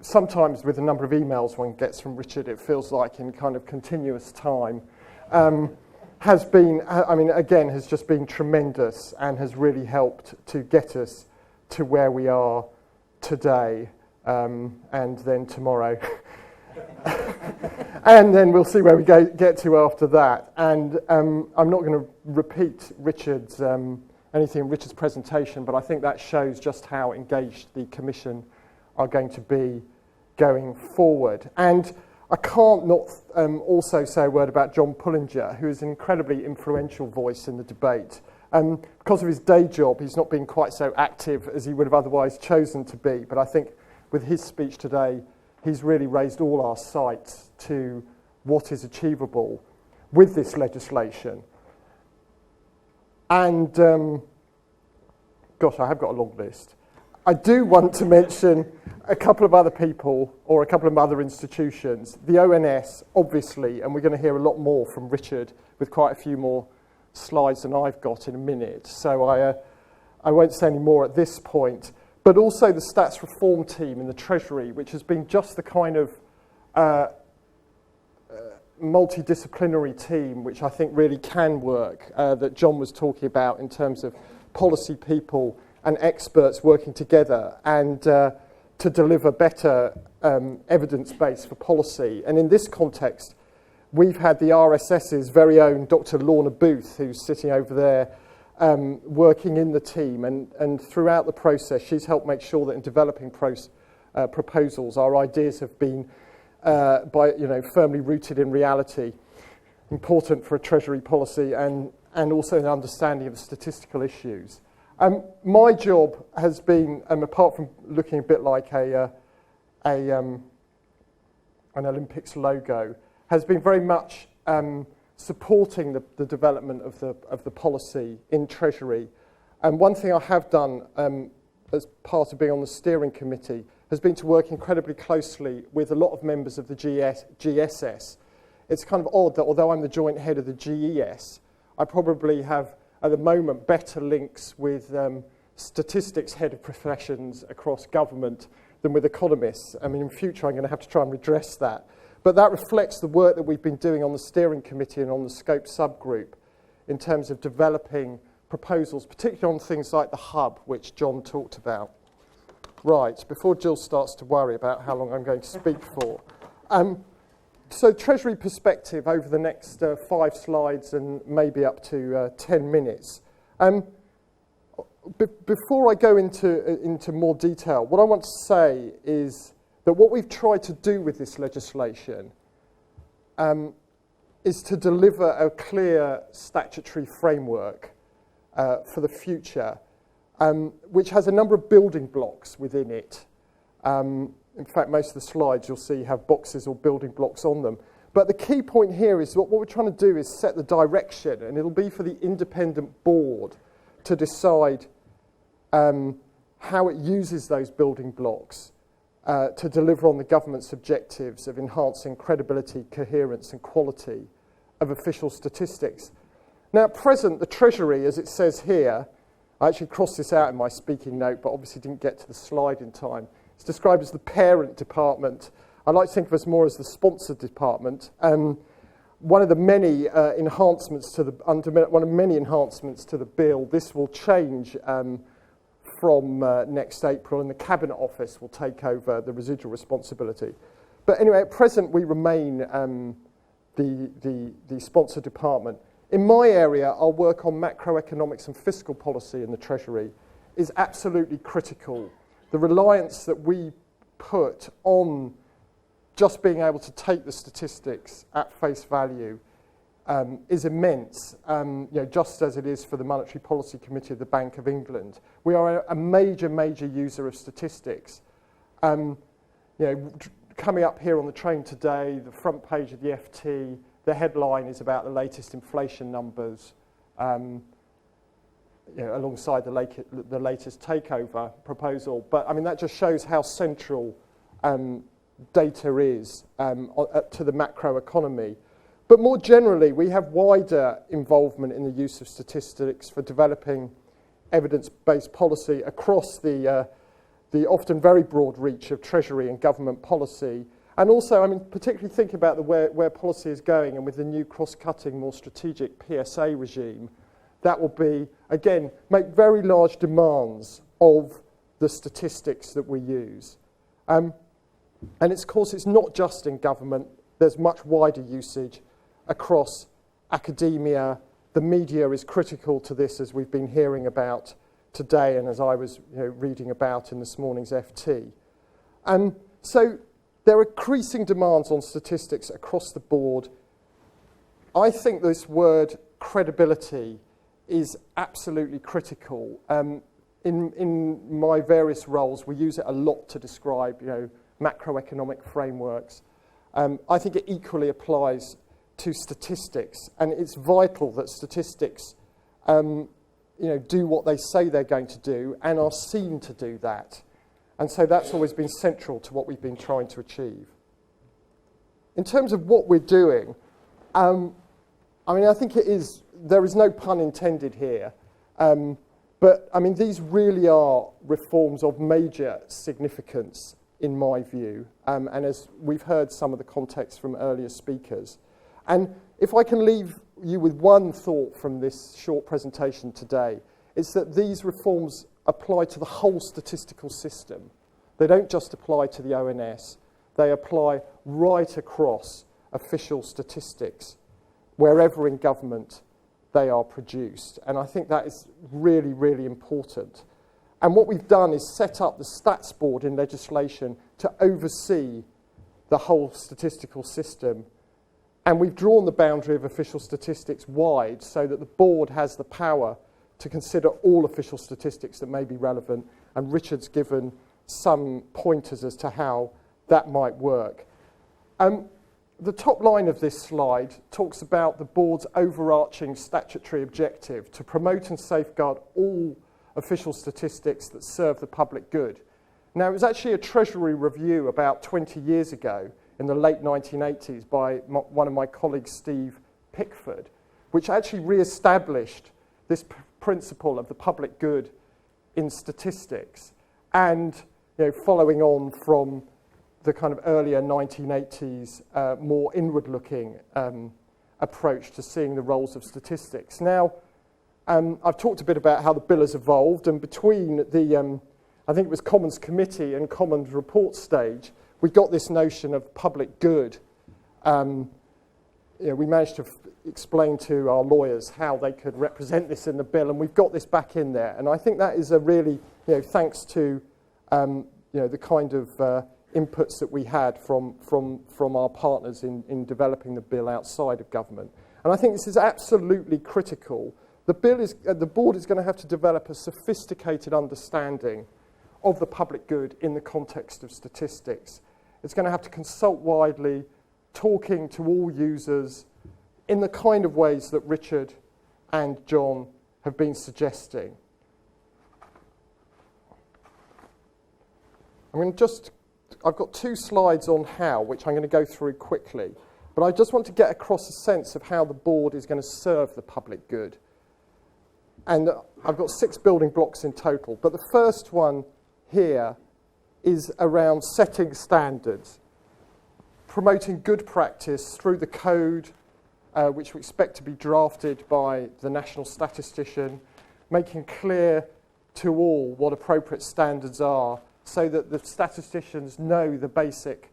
[SPEAKER 3] sometimes with the number of emails one gets from Richard, it feels like in kind of continuous time, has been, has just been tremendous and has really helped to get us to where we are today, and then tomorrow. And then we'll see where we get to after that. And I'm not going to repeat anything in Richard's presentation, but I think that shows just how engaged the Commission are going to be going forward. And I can't not also say a word about John Pullinger, who is an incredibly influential voice in the debate. Because of his day job, he's not been quite so active as he would have otherwise chosen to be, but I think with his speech today, he's really raised all our sights to what is achievable with this legislation. And, gosh, I have got a long list. I do want to mention a couple of other people or a couple of other institutions. The ONS, obviously, and we're going to hear a lot more from Richard with quite a few more slides than I've got in a minute. So I won't say any more at this point. But also the stats reform team in the Treasury, which has been just the kind of multidisciplinary team which I think really can work, that John was talking about in terms of policy people and experts working together and to deliver better evidence base for policy. And in this context, we've had the RSS's very own Dr. Lorna Booth, who's sitting over there, working in the team, and throughout the process she's helped make sure that in developing proposals our ideas have been firmly rooted in reality, important for a Treasury policy and also an understanding of the statistical issues. My job has been, apart from looking a bit like an Olympics logo, has been very much supporting the development of the policy in Treasury. And one thing I have done as part of being on the steering committee has been to work incredibly closely with a lot of members of the GSS. It's kind of odd that although I'm the joint head of the GES, I probably have at the moment better links with statistics head of professions across government than with economists. I mean, in future I'm going to have to try and redress that. But that reflects the work that we've been doing on the steering committee and on the scope subgroup in terms of developing proposals, particularly on things like the hub, which John talked about. Right, before Jill starts to worry about how long I'm going to speak for. So Treasury perspective over the next 5 slides and maybe up to 10 minutes. before I go into more detail, what I want to say is that what we've tried to do with this legislation is to deliver a clear statutory framework for the future, which has a number of building blocks within it. In fact, most of the slides you'll see have boxes or building blocks on them. But the key point here is what we're trying to do is set the direction, and it'll be for the independent board to decide how it uses those building blocks to deliver on the government's objectives of enhancing credibility, coherence and quality of official statistics. Now at present, the Treasury, as it says here, I actually crossed this out in my speaking note, but obviously didn't get to the slide in time. It's described as the parent department. I like to think of us more as the sponsor department. One of the many enhancements to the bill. This will change from next April, and the Cabinet Office will take over the residual responsibility. But anyway, at present we remain the sponsor department. In my area, our work on macroeconomics and fiscal policy in the Treasury is absolutely critical. The reliance that we put on just being able to take the statistics at face value is immense, just as it is for the Monetary Policy Committee of the Bank of England. We are a major, major user of statistics. Coming up here on the train today, the front page of the FT, the headline is about the latest inflation numbers, alongside the latest takeover proposal. But I mean, that just shows how central data is to the macroeconomy. But more generally, we have wider involvement in the use of statistics for developing evidence-based policy across the often very broad reach of Treasury and government policy. And also, I mean, particularly think about where policy is going, and with the new cross-cutting, more strategic PSA regime, that will be, again, make very large demands of the statistics that we use. And of course, it's not just in government. There's much wider usage across academia. The media is critical to this, as we've been hearing about today, and as I was reading about in this morning's FT. And so there are increasing demands on statistics across the board. I think this word credibility is absolutely critical. In my various roles, we use it a lot to describe macroeconomic frameworks. I think it equally applies to statistics, and it's vital that statistics do what they say they're going to do and are seen to do that. And so that's always been central to what we've been trying to achieve. In terms of what we're doing, I think there is no pun intended here, but I mean, these really are reforms of major significance in my view, and as we've heard some of the context from earlier speakers. And if I can leave you with one thought from this short presentation today, it's that these reforms apply to the whole statistical system. They don't just apply to the ONS, they apply right across official statistics, wherever in government they are produced. And I think that is really, really important. And what we've done is set up the Stats Board in legislation to oversee the whole statistical system. And we've drawn the boundary of official statistics wide so that the board has the power to consider all official statistics that may be relevant. And Richard's given some pointers as to how that might work. The top line of this slide talks about the board's overarching statutory objective to promote and safeguard all official statistics that serve the public good. Now, it was actually a Treasury review about 20 years ago in the late 1980s by one of my colleagues, Steve Pickford, which actually re-established this principle of the public good in statistics, and following on from the kind of earlier 1980s more inward-looking approach to seeing the roles of statistics. Now, I've talked a bit about how the bill has evolved, and between the, I think it was Commons Committee and Commons report stage, we got this notion of public good. We managed to explained to our lawyers how they could represent this in the bill, and we've got this back in there. And I think that is a really, thanks to the kind of inputs that we had from our partners in developing the bill outside of government. And I think this is absolutely critical. The board is going to have to develop a sophisticated understanding of the public good in the context of statistics. It's going to have to consult widely, talking to all users in the kind of ways that Richard and John have been suggesting. I've got 2 slides on how, which I'm going to go through quickly, but I just want to get across a sense of how the board is going to serve the public good. And I've got 6 building blocks in total, but the first one here is around setting standards, promoting good practice through the code, which we expect to be drafted by the national statistician, making clear to all what appropriate standards are so that the statisticians know the basic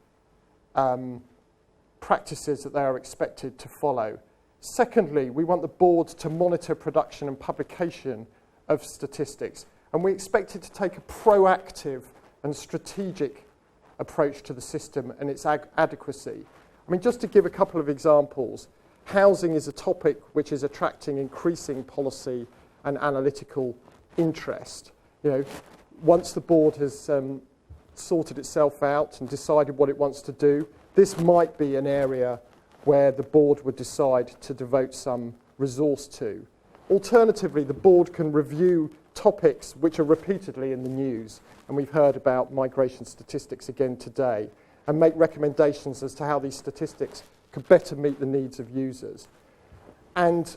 [SPEAKER 3] practices that they are expected to follow. Secondly, we want the board to monitor production and publication of statistics, and we expect it to take a proactive and strategic approach to the system and its adequacy. I mean, just to give a couple of examples, housing is a topic which is attracting increasing policy and analytical interest. Once the board has sorted itself out and decided what it wants to do, this might be an area where the board would decide to devote some resource to. Alternatively, the board can review topics which are repeatedly in the news, and we've heard about migration statistics again today, and make recommendations as to how these statistics could better meet the needs of users. And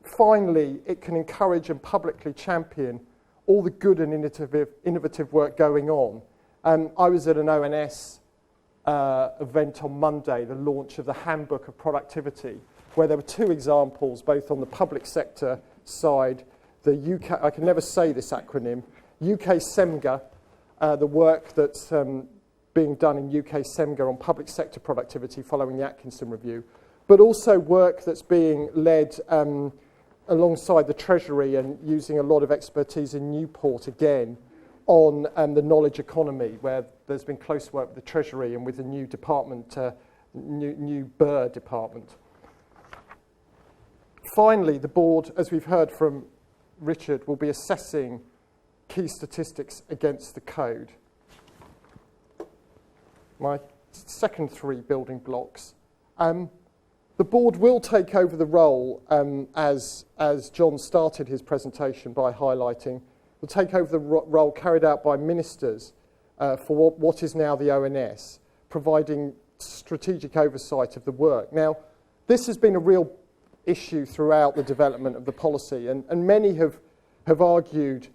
[SPEAKER 3] finally, it can encourage and publicly champion all the good and innovative work going on. I was at an ONS event on Monday, the launch of the Handbook of Productivity, where there were 2 examples, both on the public sector side, the UK, I can never say this acronym, UK SEMGA, the work that's being done in UK SEMGA on public sector productivity following the Atkinson Review, but also work that's being led alongside the Treasury and using a lot of expertise in Newport again on the knowledge economy, where there's been close work with the Treasury and with the new department, new Burr department. Finally, the board, as we've heard from Richard, will be assessing key statistics against the code. My second 3 building blocks. The board will take over the role, as John started his presentation by highlighting, will take over the role carried out by ministers for what is now the ONS, providing strategic oversight of the work. Now, this has been a real issue throughout the development of the policy, and many have argued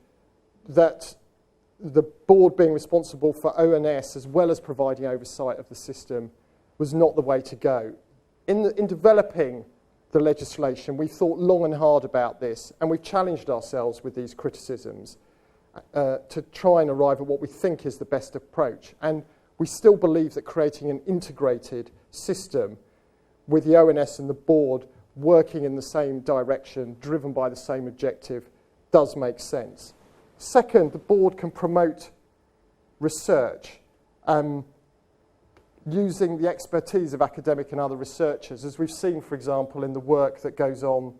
[SPEAKER 3] that the board being responsible for ONS as well as providing oversight of the system was not the way to go. In developing the legislation, we thought long and hard about this, and we've challenged ourselves with these criticisms to try and arrive at what we think is the best approach. And we still believe that creating an integrated system with the ONS and the board working in the same direction, driven by the same objective, does make sense. Second, the board can promote research using the expertise of academic and other researchers, as we've seen, for example, in the work that goes on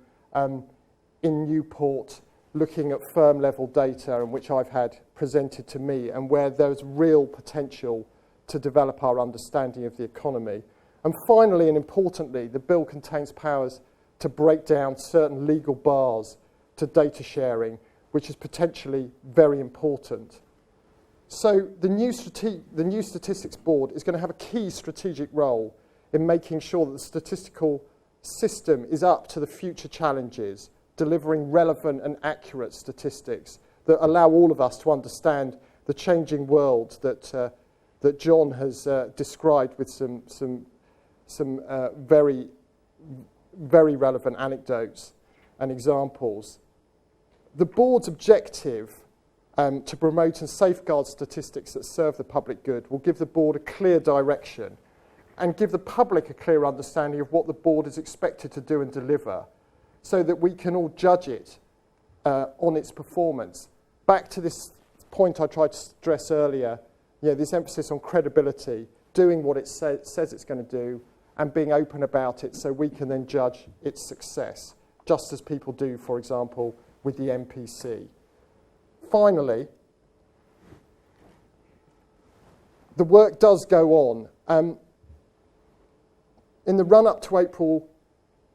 [SPEAKER 3] in Newport, looking at firm-level data, and which I've had presented to me, and where there's real potential to develop our understanding of the economy. And finally, and importantly, the bill contains powers to break down certain legal bars to data sharing, which is potentially very important. So the new Statistics Board is going to have a key strategic role in making sure that the statistical system is up to the future challenges, delivering relevant and accurate statistics that allow all of us to understand the changing world that John has described with some very, very relevant anecdotes and examples. The board's objective to promote and safeguard statistics that serve the public good will give the board a clear direction and give the public a clear understanding of what the board is expected to do and deliver, so that we can all judge it on its performance. Back to this point I tried to stress earlier, this emphasis on credibility, doing what it says it's going to do, and being open about it so we can then judge its success, just as people do, for example, with the MPC. Finally, the work does go on. In the run-up to April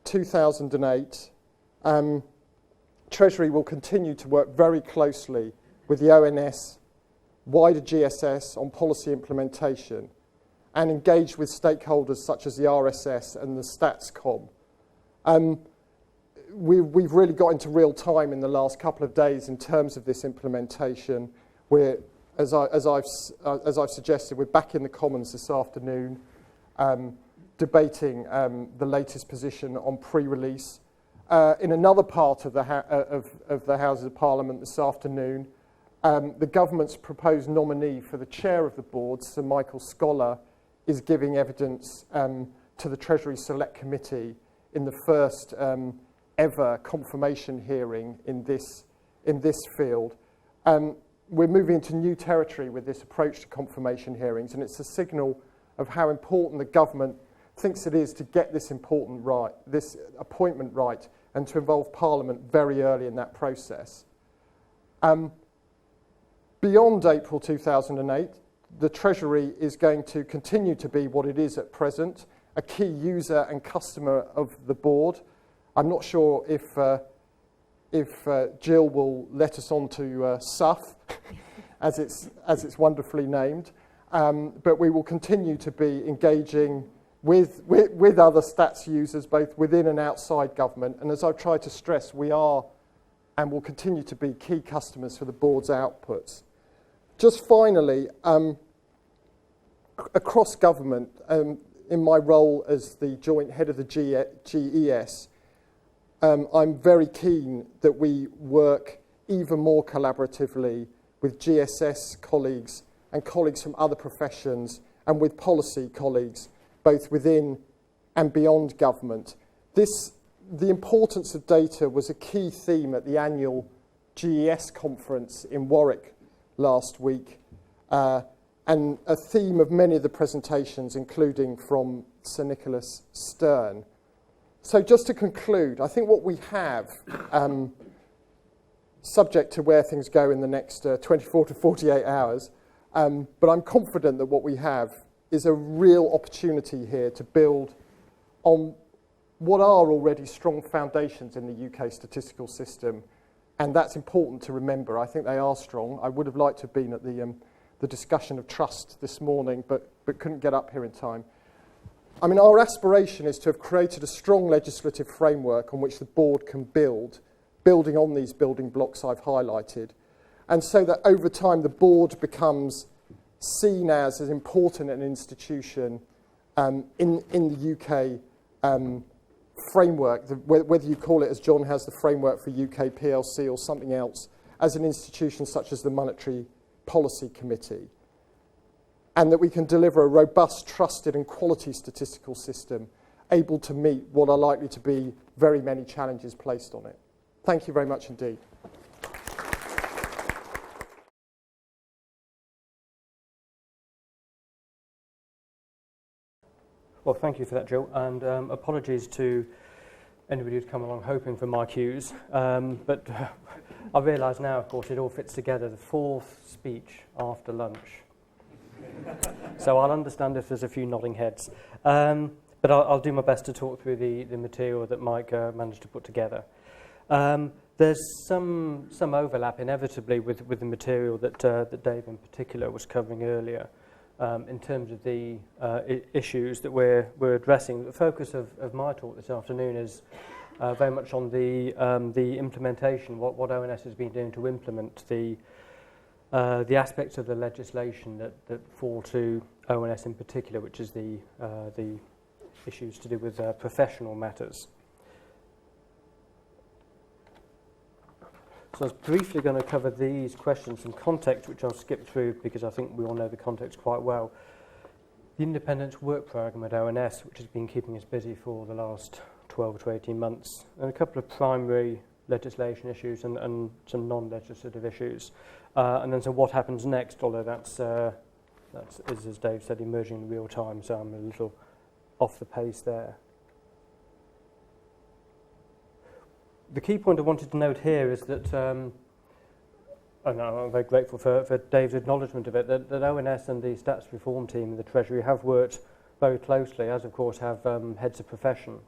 [SPEAKER 3] 2008, Treasury will continue to work very closely with the ONS, wider GSS on policy implementation, and engage with stakeholders such as the RSS and the Statistic. We've really got into real time in the last couple of days in terms of this implementation. As I've suggested, we're back in the Commons this afternoon, debating the latest position on pre-release. In another part of the Houses of Parliament this afternoon, the government's proposed nominee for the chair of the board, Sir Michael Scholar, is giving evidence to the Treasury Select Committee in the first ever confirmation hearing in this field. We're moving into new territory with this approach to confirmation hearings, and it's a signal of how important the government thinks it is to get this appointment right, and to involve Parliament very early in that process. Beyond April 2008, the Treasury is going to continue to be what it is at present, a key user and customer of the board. I'm not sure if Jill will let us on to SUF, as it's wonderfully named, but we will continue to be engaging with other stats users, both within and outside government. And as I've tried to stress, we are and will continue to be key customers for the board's outputs. Just finally, across government, in my role as the joint head of the GES, I'm very keen that we work even more collaboratively with GSS colleagues and colleagues from other professions, and with policy colleagues, both within and beyond government. The importance of data was a key theme at the annual GES conference in Warwick last week, and a theme of many of the presentations, including from Sir Nicholas Stern. So just to conclude, I think what we have, subject to where things go in the next 24 to 48 hours, but I'm confident that what we have is a real opportunity here to build on what are already strong foundations in the UK statistical system, and that's important to remember. I think they are strong. I would have liked to have been at the discussion of trust this morning, but couldn't get up here in time. I mean, our aspiration is to have created a strong legislative framework on which the board can building on these building blocks I've highlighted, and so that over time the board becomes seen as important an institution in the UK framework, whether you call it, as John has, the framework for UK PLC or something else, as an institution such as the Monetary Policy Committee, and that we can deliver a robust, trusted and quality statistical system able to meet what are likely to be very many challenges placed on it. Thank you very much indeed.
[SPEAKER 4] Well, thank you for that, Jill, and apologies to anybody who's come along hoping for my cues, but I realise now, of course, it all fits together, the fourth speech after lunch. So I'll understand if there's a few nodding heads. But I'll do my best to talk through the material that Mike managed to put together. There's some overlap, inevitably, with the material that Dave in particular was covering earlier, in terms of the issues that we're addressing. The focus of my talk this afternoon is very much on the implementation, what ONS has been doing to implement the aspects of the legislation that fall to ONS in particular, which is the issues to do with professional matters. So I was briefly going to cover these questions in context, which I'll skip through because I think we all know the context quite well. the independence work programme at ONS, which has been keeping us busy for the last 12 to 18 months, and a couple of primary legislation issues and some non-legislative issues. And then so what happens next, although that's as Dave said, emerging in real time, so I'm a little off the pace there. The key point I wanted to note here is that, and I'm very grateful for Dave's acknowledgement of it, that ONS and the Stats Reform team and the Treasury have worked very closely, as of course have heads of profession,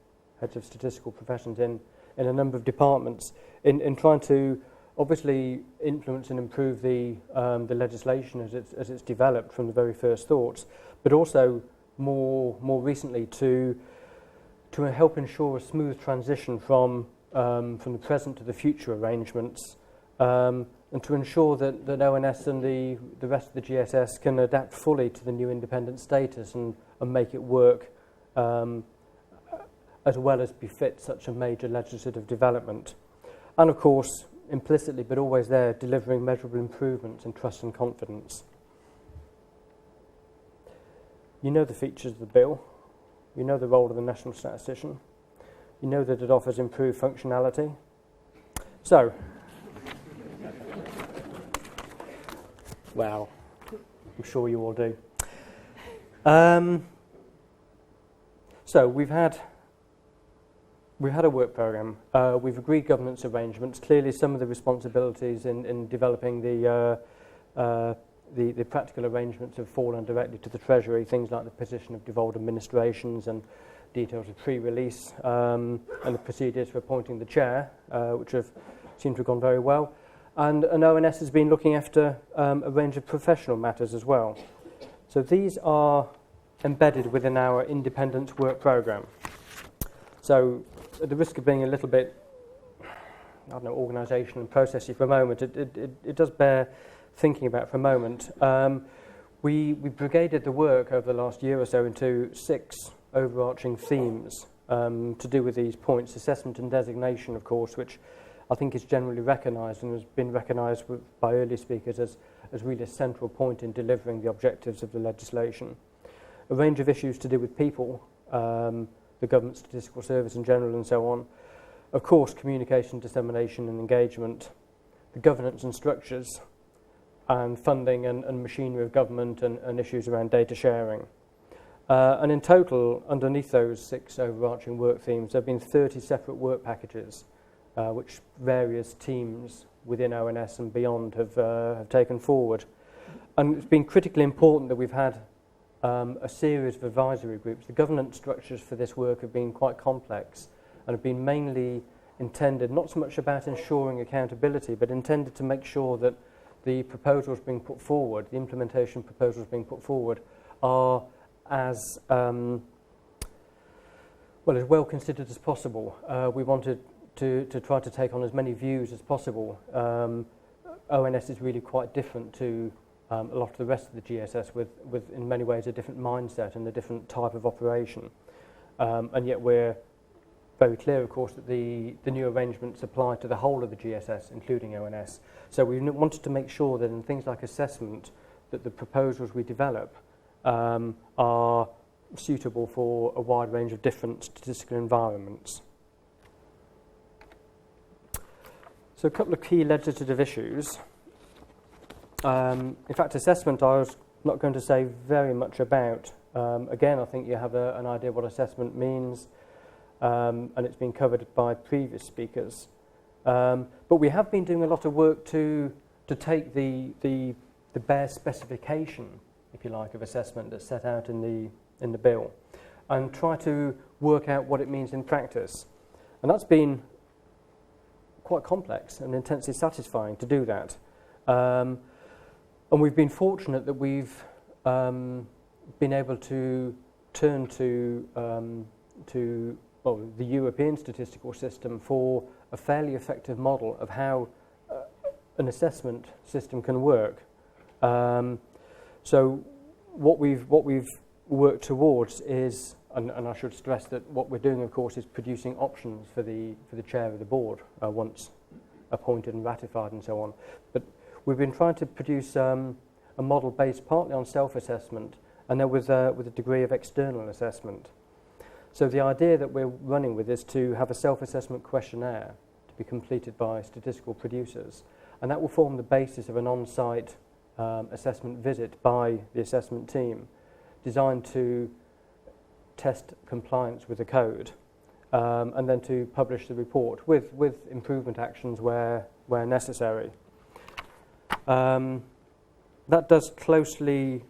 [SPEAKER 4] heads of statistical professions in a number of departments, in trying to obviously influence and improve the legislation as it's developed from the very first thoughts, but also more recently to help ensure a smooth transition from the present to the future arrangements, and to ensure that ONS and the rest of the GSS can adapt fully to the new independent status and make it work as well as befit such a major legislative development. And of course, implicitly, but always there, delivering measurable improvements in trust and confidence. You know the features of the bill. You know the role of the National Statistician. You know that it offers improved functionality. So, well, I'm sure you all do. So we've had a work programme. We've agreed governance arrangements. Clearly, some of the responsibilities in developing the practical arrangements have fallen directly to the Treasury. Things like the position of devolved administrations and details of pre-release, and the procedures for appointing the chair, which seem to have gone very well. And ONS has been looking after a range of professional matters as well. So these are embedded within our independence work programme. So at the risk of being a little bit, organisational and processy for a moment, it does bear thinking about for a moment. We brigaded the work over the last year or so into 6 overarching themes to do with these points. Assessment and designation, of course, which I think is generally recognised and has been recognised by early speakers as really a central point in delivering the objectives of the legislation. A range of issues to do with people, the government statistical service in general and so on. Of course, communication, dissemination and engagement, the governance and structures, and funding and machinery of government and issues around data sharing. And in total, underneath those 6 overarching work themes, there have been 30 separate work packages, which various teams within ONS and beyond have taken forward. And it's been critically important that we've had a series of advisory groups. The governance structures for this work have been quite complex and have been mainly intended, not so much about ensuring accountability, but intended to make sure that the proposals being put forward, the implementation proposals being put forward, are as well considered as possible. We wanted to try to take on as many views as possible. ONS is really quite different to a lot of the rest of the GSS with in many ways a different mindset and a different type of operation. And yet we're very clear, of course, that the new arrangements apply to the whole of the GSS, including ONS. So we wanted to make sure that in things like assessment, that the proposals we develop are suitable for a wide range of different statistical environments. So a couple of key legislative issues. In fact, assessment I was not going to say very much about. Again, I think you have an idea what assessment means, and it's been covered by previous speakers. But we have been doing a lot of work to take the bare specification, if you like, of assessment that's set out in the bill, and try to work out what it means in practice. And that's been quite complex and intensely satisfying to do that. And we've been fortunate that we've been able to turn to the European statistical system for a fairly effective model of how an assessment system can work. So what we've worked towards is, and I should stress that what we're doing, of course, is producing options for the chair of the board once appointed and ratified and so on. But we've been trying to produce a model based partly on self-assessment and then with a degree of external assessment. So the idea that we're running with is to have a self-assessment questionnaire to be completed by statistical producers, and that will form the basis of an on-site assessment visit by the assessment team, designed to test compliance with the code, and then to publish the report with improvement actions where necessary. That does closely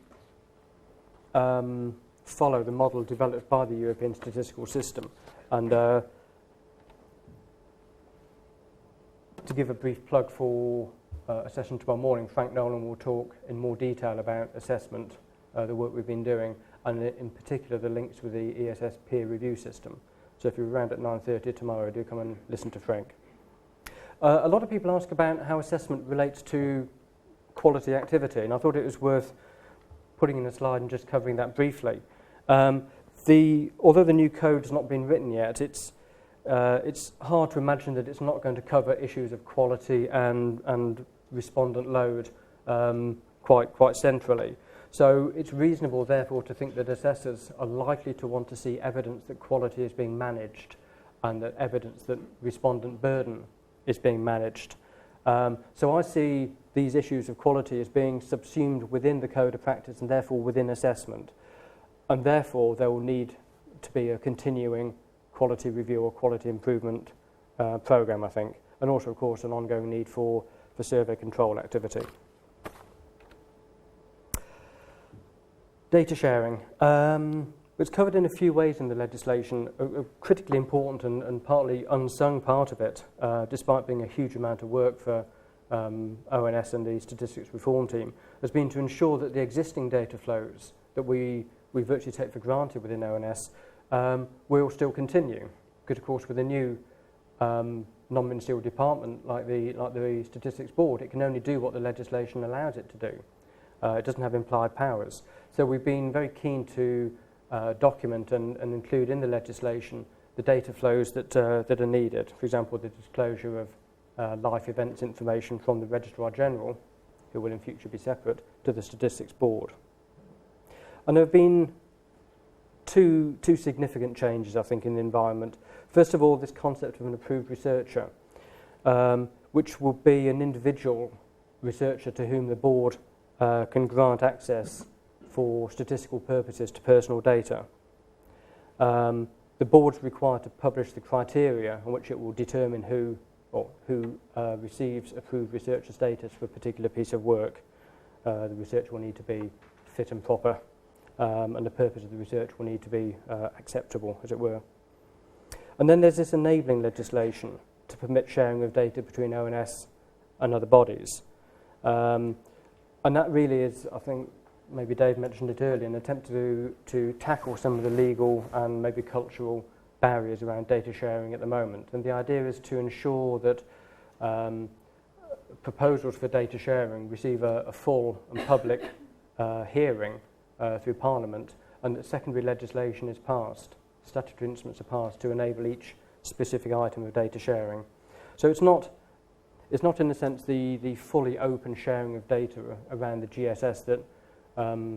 [SPEAKER 4] follow the model developed by the European statistical system. And to give a brief plug for a session tomorrow morning, Frank Nolan will talk in more detail about assessment, the work we've been doing, and in particular the links with the ESS peer review system. So if you're around at 9:30 tomorrow, do come and listen to Frank. A lot of people ask about how assessment relates to quality activity, and I thought it was worth putting in a slide and just covering that briefly. Although the new code has not been written yet, it's hard to imagine that it's not going to cover issues of quality and respondent load quite centrally. So it's reasonable, therefore, to think that assessors are likely to want to see evidence that quality is being managed and that evidence that respondent burden is being managed. So I see these issues of quality as being subsumed within the code of practice and therefore within assessment. And therefore, there will need to be a continuing quality review or quality improvement program, I think. And also, of course, an ongoing need for survey control activity. Data sharing. It's covered in a few ways in the legislation, a critically important and partly unsung part of it, despite being a huge amount of work for ONS and the Statistics Reform Team, has been to ensure that the existing data flows that we virtually take for granted within ONS will still continue. Because, of course, with a new non-ministerial department like the Statistics Board, it can only do what the legislation allows it to do. It doesn't have implied powers. So we've been very keen to document and include in the legislation the data flows that are needed. For example, the disclosure of life events information from the Registrar General, who will in future be separate, to the Statistics Board. And there have been two significant changes, I think, in the environment. First of all, this concept of an approved researcher, which will be an individual researcher to whom the board can grant access for statistical purposes to personal data. The board's required to publish the criteria on which it will determine who receives approved researcher status for a particular piece of work. The research will need to be fit and proper, and the purpose of the research will need to be acceptable, as it were. And then there's this enabling legislation to permit sharing of data between ONS and other bodies. And that really is, I think, maybe Dave mentioned it earlier, an attempt to tackle some of the legal and maybe cultural barriers around data sharing at the moment. And the idea is to ensure that proposals for data sharing receive a full and public hearing through Parliament, and that secondary legislation is passed, statutory instruments are passed to enable each specific item of data sharing. So it's not in a sense the fully open sharing of data around the GSS that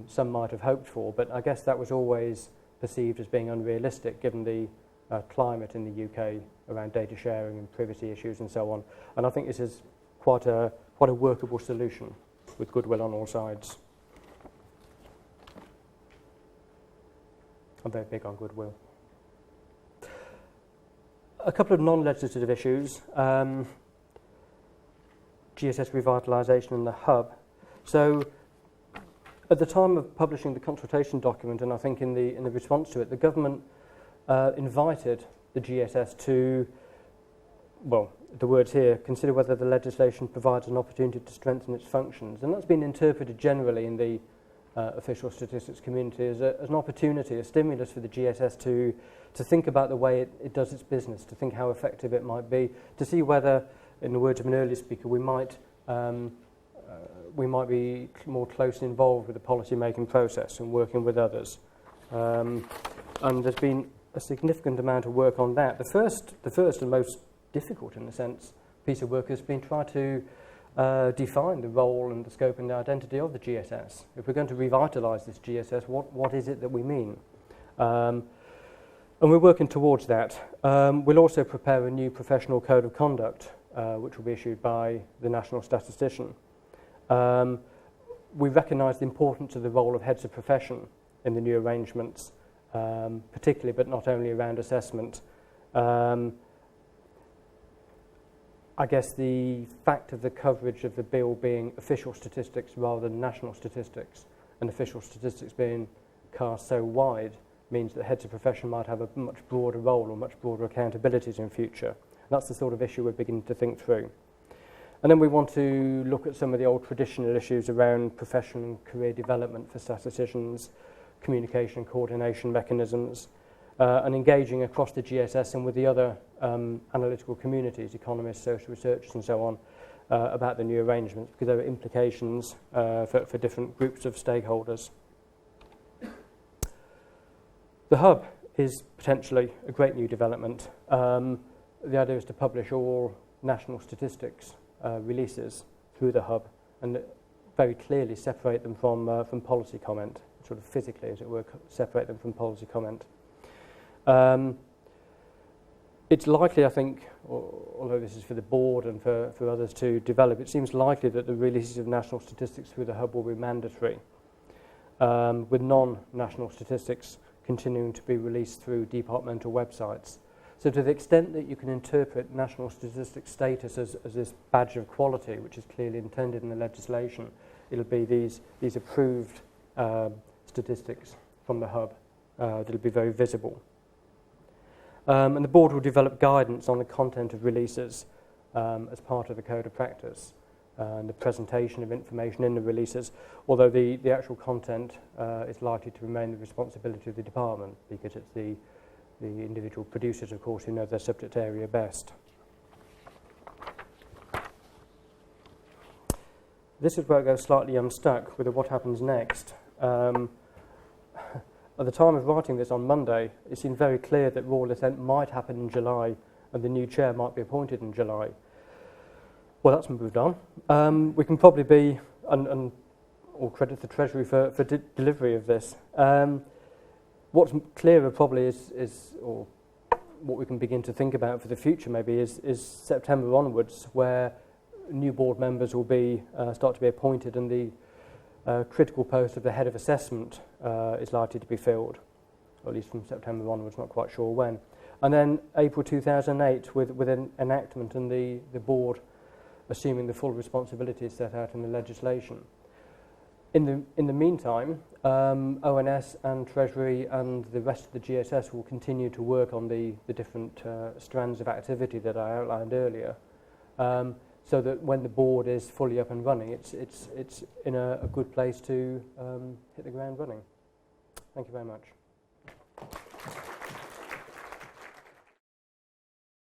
[SPEAKER 4] some might have hoped for, but I guess that was always perceived as being unrealistic given the climate in the UK around data sharing and privacy issues and so on. And I think this is quite a workable solution with goodwill on all sides. I'm very big on goodwill. A couple of non-legislative issues. GSS revitalisation and the hub. So at the time of publishing the consultation document, and I think in the response to it, the government invited the GSS to, well, the words here, consider whether the legislation provides an opportunity to strengthen its functions. And that's been interpreted generally in the official statistics community as an opportunity, a stimulus for the GSS to think about the way it does its business, to think how effective it might be, to see whether, in the words of an earlier speaker, we might be more closely involved with the policy-making process and working with others. And there's been a significant amount of work on that. The first and most difficult, in a sense, piece of work has been try to define the role and the scope and the identity of the GSS. If we're going to revitalise this GSS, what is it that we mean? And we're working towards that. We'll also prepare a new professional code of conduct, which will be issued by the National Statistician. We recognise the importance of the role of heads of profession in the new arrangements, particularly but not only around assessment. I guess the fact of the coverage of the bill being official statistics rather than national statistics, and official statistics being cast so wide, means that heads of profession might have a much broader role or much broader accountabilities in future. And that's the sort of issue we're beginning to think through. And then we want to look at some of the old traditional issues around professional and career development for statisticians, communication and coordination mechanisms, and engaging across the GSS and with the other analytical communities, economists, social researchers and so on, about the new arrangements, because there are implications for different groups of stakeholders. The hub is potentially a great new development. The idea is to publish all national statistics releases through the hub and very clearly separate them from policy comment, sort of physically, as it were, separate them from policy comment. It's likely, I think, although this is for the board and for others to develop, it seems likely that the releases of national statistics through the hub will be mandatory, with non-national statistics continuing to be released through departmental websites. So to the extent that you can interpret national statistics status as this badge of quality, which is clearly intended in the legislation, it'll be these approved statistics from the hub that'll be very visible. And the board will develop guidance on the content of releases as part of the code of practice and the presentation of information in the releases, although the actual content is likely to remain the responsibility of the department, because it's the individual producers, of course, who know their subject area best. This is where it goes slightly unstuck with what happens next. At the time of writing this on Monday, it seemed very clear that royal assent might happen in July and the new chair might be appointed in July. Well, that's moved on. We can probably be, and all credit to the Treasury for delivery of this. What's clearer probably is, or what we can begin to think about for the future maybe, is September onwards, where new board members will be start to be appointed, and the critical post of the head of assessment is likely to be filled, or at least from September onwards, not quite sure when. And then April 2008 with an enactment and the board assuming the full responsibilities set out in the legislation. In the meantime, ONS and Treasury and the rest of the GSS will continue to work on the different strands of activity that I outlined earlier, so that when the board is fully up and running, it's in a good place to hit the ground running. Thank you very much.